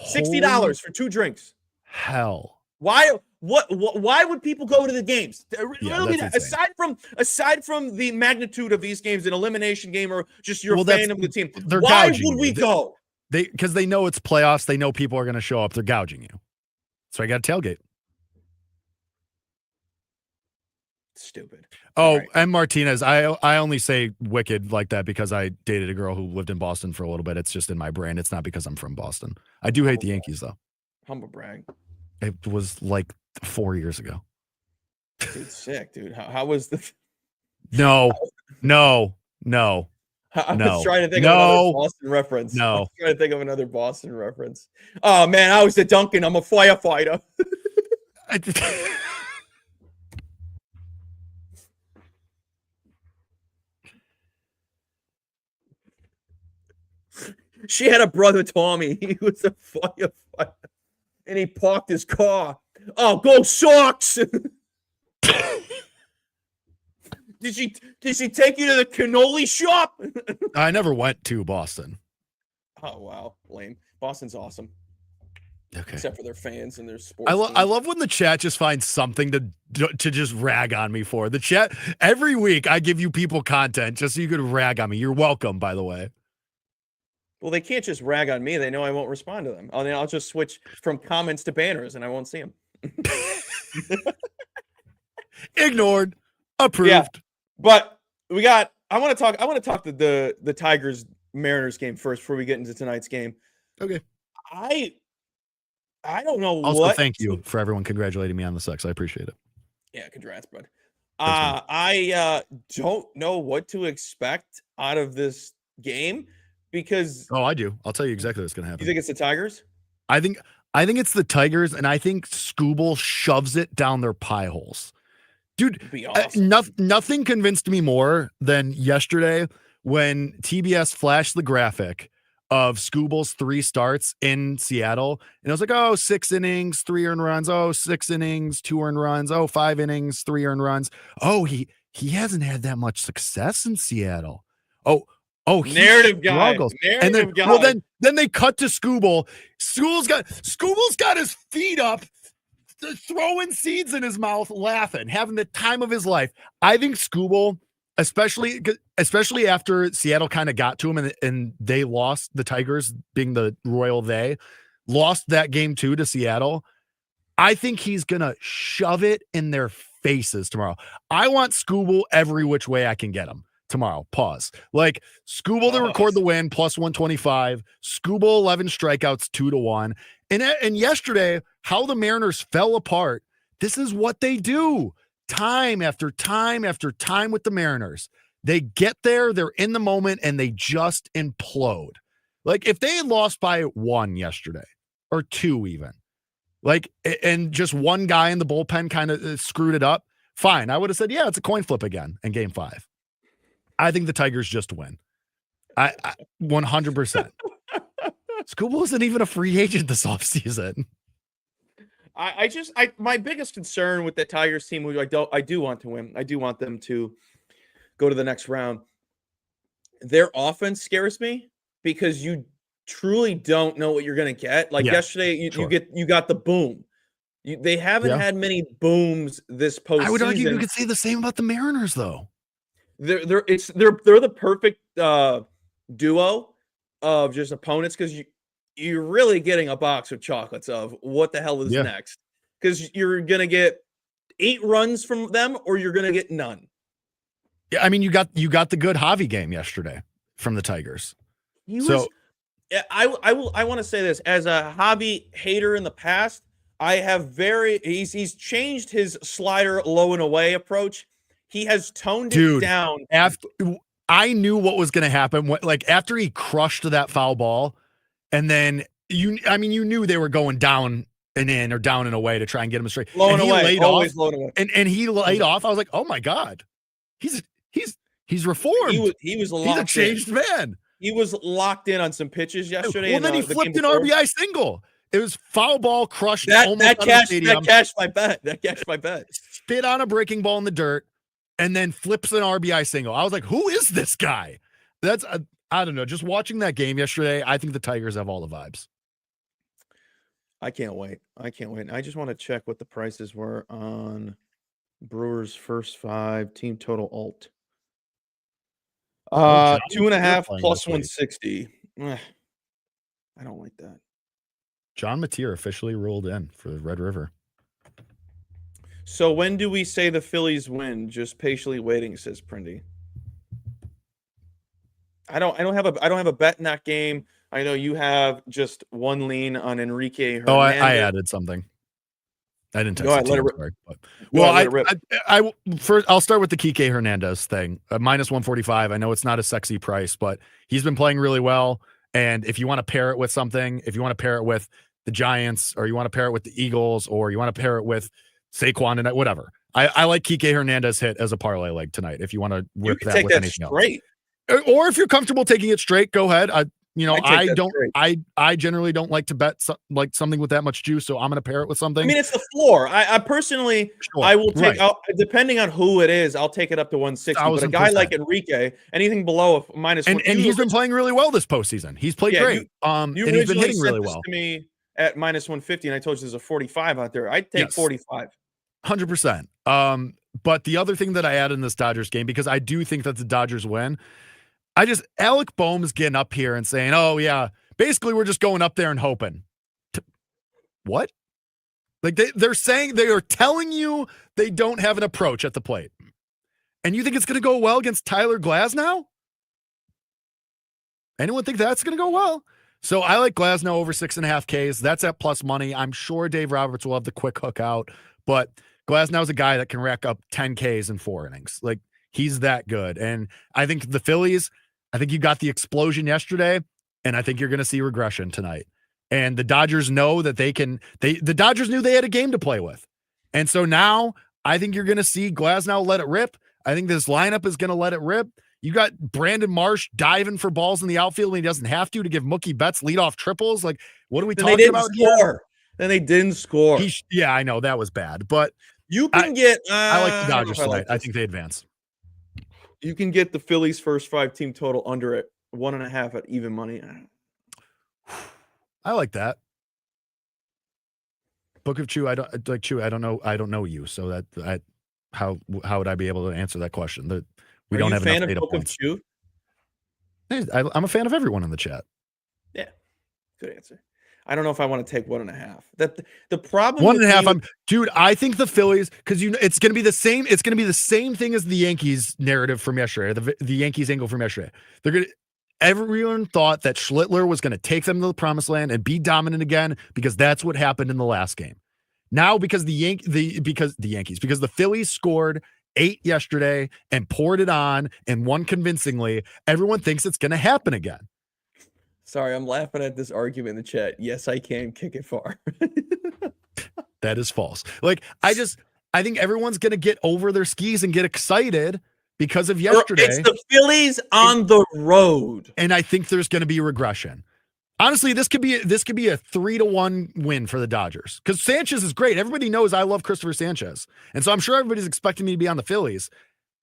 Speaker 2: $60 for 2 drinks.
Speaker 1: Hell.
Speaker 2: Why? Why would people go to the games?
Speaker 1: Yeah,
Speaker 2: aside from the magnitude of these games, an elimination game or just your fan of the team,
Speaker 1: why
Speaker 2: would we go?
Speaker 1: Because they know it's playoffs. They know people are going to show up. They're gouging you. So I got a tailgate.
Speaker 2: Stupid.
Speaker 1: Oh, right. And Martinez, I only say wicked like that because I dated a girl who lived in Boston for a little bit. It's just in my brain. It's not because I'm from Boston. I do hate the Yankees, though.
Speaker 2: Humble brag.
Speaker 1: It was like 4 years ago.
Speaker 2: Dude, sick, dude. How was the?
Speaker 1: No.
Speaker 2: I was trying to think of another Boston reference.
Speaker 1: No.
Speaker 2: I was trying to think of another Boston reference. Oh man, I was a Duncan. I'm a firefighter. She had a brother, Tommy. He was a firefighter, and he parked his car. Oh, go Sox! Did she take you to the cannoli shop?
Speaker 1: I never went to Boston.
Speaker 2: Oh wow, lame. Boston's awesome.
Speaker 1: Okay.
Speaker 2: Except for their fans and their sports.
Speaker 1: I love when the chat just finds something to just rag on me for. The chat every week I give you people content just so you could rag on me. You're welcome, by the way.
Speaker 2: Well, they can't just rag on me. They know I won't respond to them. I'll just switch from comments to banners and I won't see them.
Speaker 1: Ignored. Approved. Yeah,
Speaker 2: but I want to talk the Tigers Mariners game first before we get into tonight's game.
Speaker 1: Okay.
Speaker 2: I don't know
Speaker 1: also, thank you for everyone congratulating me on the sex. I appreciate it.
Speaker 2: Yeah, congrats, bud. I don't know what to expect out of this game because
Speaker 1: I do. I'll tell you exactly what's going to happen.
Speaker 2: You think it's the Tigers?
Speaker 1: I think it's the Tigers, and I think Scooble shoves it down their pie holes. Dude, awesome. Nothing convinced me more than yesterday when TBS flashed the graphic of Scooble's 3 starts in Seattle. And I was like, 6 innings, 3 earned runs. 6 innings, 2 earned runs. 5 innings, 3 earned runs. He hasn't had that much success in Seattle. He
Speaker 2: narrative
Speaker 1: struggles.
Speaker 2: Narrative guy.
Speaker 1: Well, then they cut to Scooble. Scooble's got his feet up, throwing seeds in his mouth, laughing, having the time of his life. I think Scooble, especially after Seattle kind of got to him and they lost, the Tigers being the royal they, lost that game too to Seattle. I think he's going to shove it in their faces tomorrow. I want Scooble every which way I can get him. tomorrow. Pause. Like Skubal to record the win, plus 125. Skubal 11 strikeouts, 2-1. And yesterday, how the Mariners fell apart. This is what they do time after time after time with the Mariners. They get there, they're in the moment, and they just implode. Like if they had lost by 1 yesterday or 2 even, like, and just one guy in the bullpen kind of screwed it up, fine. I would have said, yeah, it's a coin flip again in game 5. I think the Tigers just win. I 100%. Skubal isn't even a free agent this offseason.
Speaker 2: My biggest concern with the Tigers team, which I do want to win. I do want them to go to the next round. Their offense scares me because you truly don't know what you're going to get. Like yesterday, you got the boom. They haven't had many booms this postseason.
Speaker 1: I would argue you could say the same about the Mariners, though.
Speaker 2: They're the perfect duo of just opponents because you're really getting a box of chocolates of what the hell is next, because you're gonna get 8 runs from them or you're gonna get none.
Speaker 1: Yeah, I mean you got the good Javi game yesterday from the Tigers.
Speaker 2: I want to say this as a Javi hater in the past. He's changed his slider low and away approach. He has toned it down.
Speaker 1: After I knew what was going to happen, like after he crushed that foul ball, and then you knew they were going down and in or down and away to try and get him straight.
Speaker 2: Low and away, always low and away.
Speaker 1: And he laid off. I was like, oh my God, he's reformed.
Speaker 2: He was
Speaker 1: he's a changed man.
Speaker 2: He was locked in on some pitches yesterday.
Speaker 1: Well, then he flipped an RBI single. It was foul ball crushed.
Speaker 2: That cashed my bet. That cashed my bet.
Speaker 1: Spit on a breaking ball in the dirt, and then flips an RBI single. I was like, who is this guy? I don't know. Just watching that game yesterday, I think the Tigers have all the vibes.
Speaker 2: I can't wait. I just want to check what the prices were on Brewers' first 5 team total alt. 2.5 plus 160. I don't like that.
Speaker 1: John Mateer officially ruled in for the Red River.
Speaker 2: So when do we say the Phillies win? Just patiently waiting, says Prindy. I don't have a bet in that game. I know you have just one lean on Enrique Hernandez.
Speaker 1: Oh, I added something. I didn't text I'll start with the Kike Hernandez thing. Minus 145. I know it's not a sexy price, but he's been playing really well. And if you want to pair it with something, if you want to pair it with the Giants, or you want to pair it with the Eagles, or you want to pair it with Saquon and whatever, I like Kike Hernandez hit as a parlay leg tonight. If you want to whip that with anything
Speaker 2: straight,
Speaker 1: or if you're comfortable taking it straight, go ahead. I generally don't like to bet like something with that much juice, so I'm going to pair it with something.
Speaker 2: I mean, it's the floor. I personally, I will take out, depending on who it is, I'll take it up to 160. But a guy like Enrique, anything below a minus
Speaker 1: and he's been playing really well this postseason. He's played great. And he's been hitting really well.
Speaker 2: To me at minus 150, and I told you there's a 45 out there. I'd take 45.
Speaker 1: 100%. But the other thing that I added in this Dodgers game, because I do think that the Dodgers win, Alec Boehm's getting up here and saying, oh, yeah, basically we're just going up there and hoping. What? Like they're saying, they are telling you they don't have an approach at the plate. And you think it's going to go well against Tyler Glasnow? Anyone think that's going to go well? So I like Glasnow over 6.5 Ks. That's at plus money. I'm sure Dave Roberts will have the quick hook out, but Glasnow's a guy that can rack up 10 Ks in 4 innings. Like he's that good. And I think the Phillies, I think you got the explosion yesterday, and I think you're going to see regression tonight. And the Dodgers know that the Dodgers knew they had a game to play with. And so now I think you're going to see Glasnow let it rip. I think this lineup is going to let it rip. You got Brandon Marsh diving for balls in the outfield when he doesn't have to give Mookie Betts leadoff triples. Like, what are we talking about here?
Speaker 2: Then they didn't score.
Speaker 1: Yeah, I know that was bad, but
Speaker 2: you can get.
Speaker 1: I like the Dodgers tonight. I think they advance.
Speaker 2: You can get the Phillies' first 5 team total under it 1.5 at even money.
Speaker 1: I like that. Book of Chew. I don't like Chew. I don't know you. So how would I be able to answer that question? We don't have enough data points.
Speaker 2: Book of Chew?
Speaker 1: I'm a fan of everyone in the chat.
Speaker 2: Yeah, good answer. I don't know if I want to take 1.5. That the problem.
Speaker 1: 1.5. Dude. I think the Phillies, because it's going to be the same. It's going to be the same thing as the Yankees narrative from yesterday. The Yankees angle from yesterday. Everyone thought that Schlittler was going to take them to the promised land and be dominant again because that's what happened in the last game. Now, because the Phillies scored 8 yesterday and poured it on and won convincingly, everyone thinks it's going to happen again.
Speaker 2: Sorry, I'm laughing at this argument in the chat. Yes, I can kick it far.
Speaker 1: That is false. Like, I think everyone's going to get over their skis and get excited because of yesterday.
Speaker 2: It's the Phillies on the road.
Speaker 1: And I think there's going to be regression. Honestly, this could be a 3-1 win for the Dodgers because Sanchez is great. Everybody knows I love Christopher Sanchez. And so I'm sure everybody's expecting me to be on the Phillies.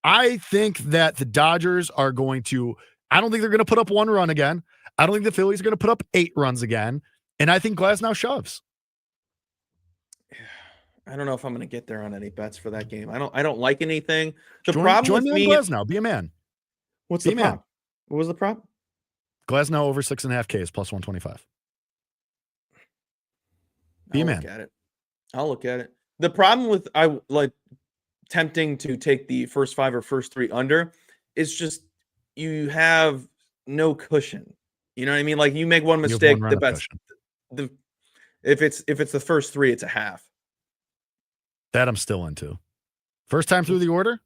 Speaker 1: I think that the Dodgers are going to, I don't think they're going to put up 1 run again. I don't think the Phillies are going to put up 8 runs again. And I think Glasnow shoves.
Speaker 2: I don't know if I'm going to get there on any bets for that game. I don't like anything.
Speaker 1: Join me on Glasnow. Be a man.
Speaker 2: What's the prop? What was the prop?
Speaker 1: Glasnow over 6.5 Ks plus 125. Be a man.
Speaker 2: I'll look at it. The problem with tempting to take the first 5 or first 3 under is just you have no cushion. You know what I mean? Like you make one mistake, the bets. If it's the first 3, it's a half.
Speaker 1: That I'm still into. First time through the order?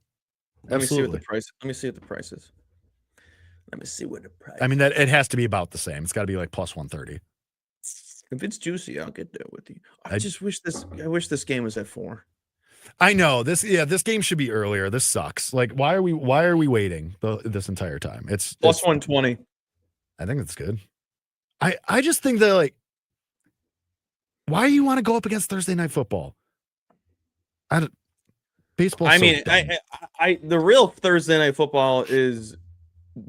Speaker 2: Let me see what the price. Let me see what the price is. Let me see what the price.
Speaker 1: I mean, that it has to be about the same. It's got to be like plus 130.
Speaker 2: If it's juicy, I'll get there with you. I just wish this game was at 4.
Speaker 1: I know this. Yeah, this game should be earlier. This sucks. Like, why are we waiting this entire time? It's
Speaker 2: plus 120.
Speaker 1: I think that's good. I just think that, like, why do you want to go up against Thursday Night Football? Baseball.
Speaker 2: I mean, the real Thursday Night Football is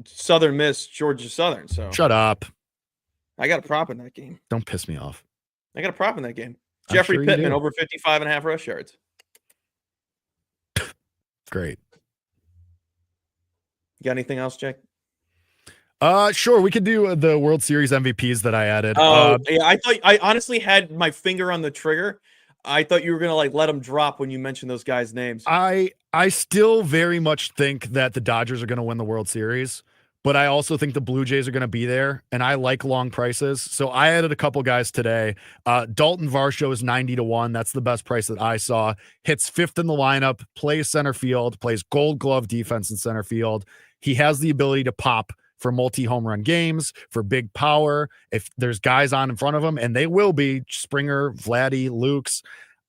Speaker 2: Southern Miss, Georgia Southern. So
Speaker 1: shut up.
Speaker 2: I got a prop in that game.
Speaker 1: Don't piss me off.
Speaker 2: I got a prop in that game. Jeffrey Pittman over 55.5 rush yards.
Speaker 1: Great.
Speaker 2: You got anything else, Jake?
Speaker 1: Sure. We could do the World Series MVPs that I added.
Speaker 2: Yeah, I honestly had my finger on the trigger. I thought you were gonna let them drop when you mentioned those guys' names.
Speaker 1: I still very much think that the Dodgers are going to win the World Series, but I also think the Blue Jays are going to be there, and I like long prices. So I added a couple guys today. Dalton Varsho is 90-1. That's the best price that I saw. Hits 5th in the lineup, plays center field, plays Gold Glove defense in center field. He has the ability to pop for multi-home run games, for big power. If there's guys on in front of him, and they will be, Springer, Vladdy, Lukes,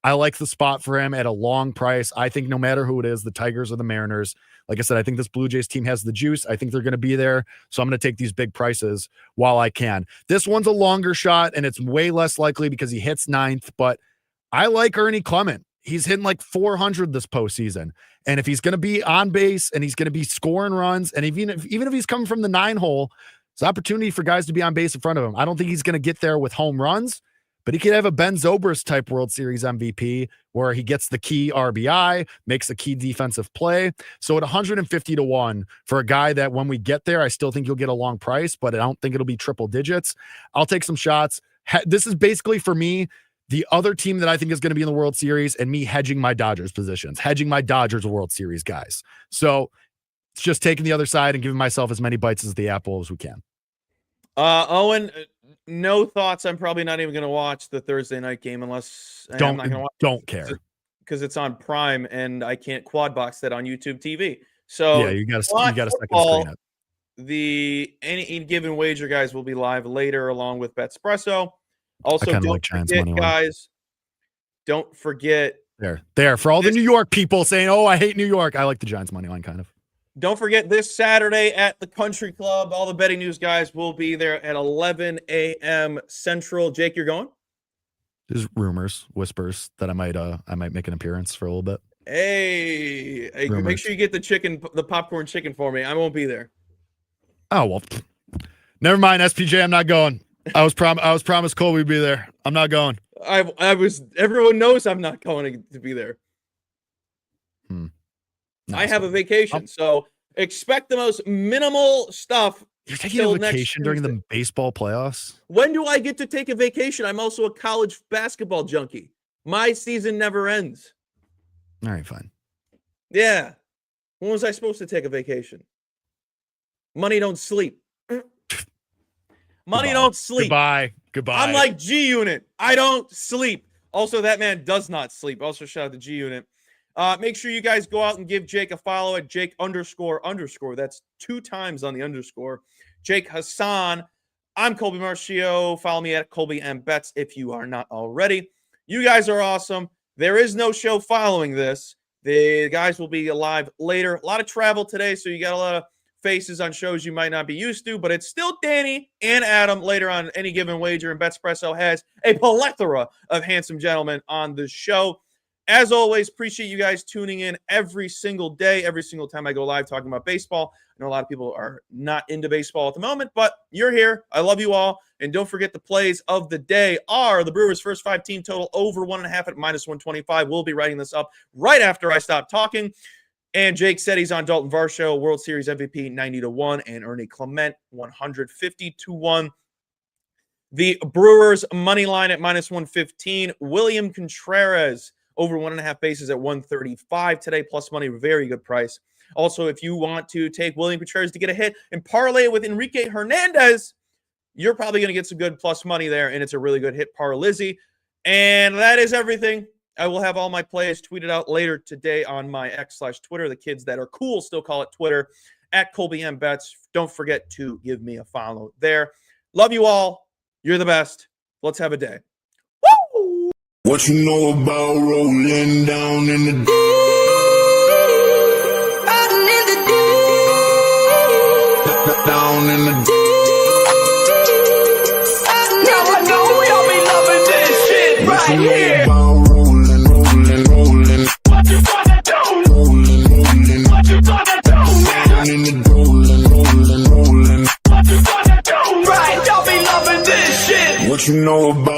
Speaker 1: I like the spot for him at a long price. I think no matter who it is, the Tigers or the Mariners, like I said, I think this Blue Jays team has the juice. I think they're going to be there. So I'm going to take these big prices while I can. This one's a longer shot, and it's way less likely because he hits 9th, but I like Ernie Clement. He's hitting like 400 this postseason. And if he's going to be on base and he's going to be scoring runs, and even if he's coming from the 9 hole, it's an opportunity for guys to be on base in front of him. I don't think he's going to get there with home runs, but he could have a Ben Zobrist type World Series MVP where he gets the key RBI, makes a key defensive play. So at 150-1 for a guy that when we get there, I still think you'll get a long price, but I don't think it'll be triple digits. I'll take some shots. This is basically for me the other team that I think is going to be in the World Series and me hedging my Dodgers positions, hedging my Dodgers World Series guys. So it's just taking the other side and giving myself as many bites as the apple as we can.
Speaker 2: Owen, no thoughts. I'm probably not even going to watch the Thursday night game unless I'm not going to watch.
Speaker 1: Don't care
Speaker 2: because it's on Prime and I can't quad box that on YouTube TV. So
Speaker 1: yeah, you got to second screen it.
Speaker 2: Any given wager guys will be live later along with Betspresso. Also,
Speaker 1: don't forget,
Speaker 2: guys, don't forget.
Speaker 1: There. For all the New York people saying, oh, I hate New York. I like the Giants money line, kind of.
Speaker 2: Don't forget this Saturday at the Country Club. All the betting news guys will be there at 11 a.m. Central. Jake, you're going?
Speaker 1: There's whispers that I might make an appearance for a little bit.
Speaker 2: Hey, make sure you get the popcorn chicken for me. I won't be there.
Speaker 1: Oh, well, never mind, SPJ. I'm not going. I was promised Cole we'd be there. I'm not going.
Speaker 2: Everyone knows I'm not going to be there. I have a vacation, so expect the most minimal stuff
Speaker 1: You're taking a vacation during the baseball playoffs?
Speaker 2: When do I get to take a vacation? I'm also a college basketball junkie. My season never ends.
Speaker 1: All right, fine.
Speaker 2: Yeah. When was I supposed to take a vacation? Money don't sleep. Money don't sleep.
Speaker 1: Goodbye.
Speaker 2: I'm like G Unit. I don't sleep. Also, that man does not sleep. Also, shout out to G Unit. Make sure you guys go out and give Jake a follow at Jake __. That's 2 times on the underscore. Jake Hasan. I'm Colby Marcio. Follow me at Colby M Betts if you are not already. You guys are awesome. There is no show following this. The guys will be live later. A lot of travel today, so you got a lot of faces on shows you might not be used to, but it's still Danny and Adam later on Any Given Wager, and Betspresso has a plethora of handsome gentlemen on the show. As always, appreciate you guys tuning in every single day, every single time I go live talking about baseball. I know a lot of people are not into baseball at the moment, but you're here. I love you all. And don't forget the plays of the day are the Brewers' first 5 team total over 1.5 at -125. We'll be writing this up right after I stop talking. And Jake said he's on Dalton Varsho, World Series MVP 90-1, and Ernie Clement 150-1. The Brewers money line at -115. William Contreras over 1.5 bases at 135 today, plus money, very good price. Also, if you want to take William Contreras to get a hit and parlay it with Enrique Hernandez, you're probably going to get some good plus money there, and it's a really good hit parlay. And that is everything. I will have all my plays tweeted out later today on my X/Twitter. The kids that are cool still call it Twitter, at Colby M Betts. Don't forget to give me a follow there. Love you all. You're the best. Let's have a day. Woo!
Speaker 3: What you know about rolling down in the deep? Down in the deep.
Speaker 4: Now I know y'all be loving this shit right here.
Speaker 3: Rolling.
Speaker 4: What you gonna do?
Speaker 3: Rolling.
Speaker 4: What you gonna do?
Speaker 3: Down in the rolling.
Speaker 4: What you gonna do? Right, y'all be loving this shit.
Speaker 3: What you know about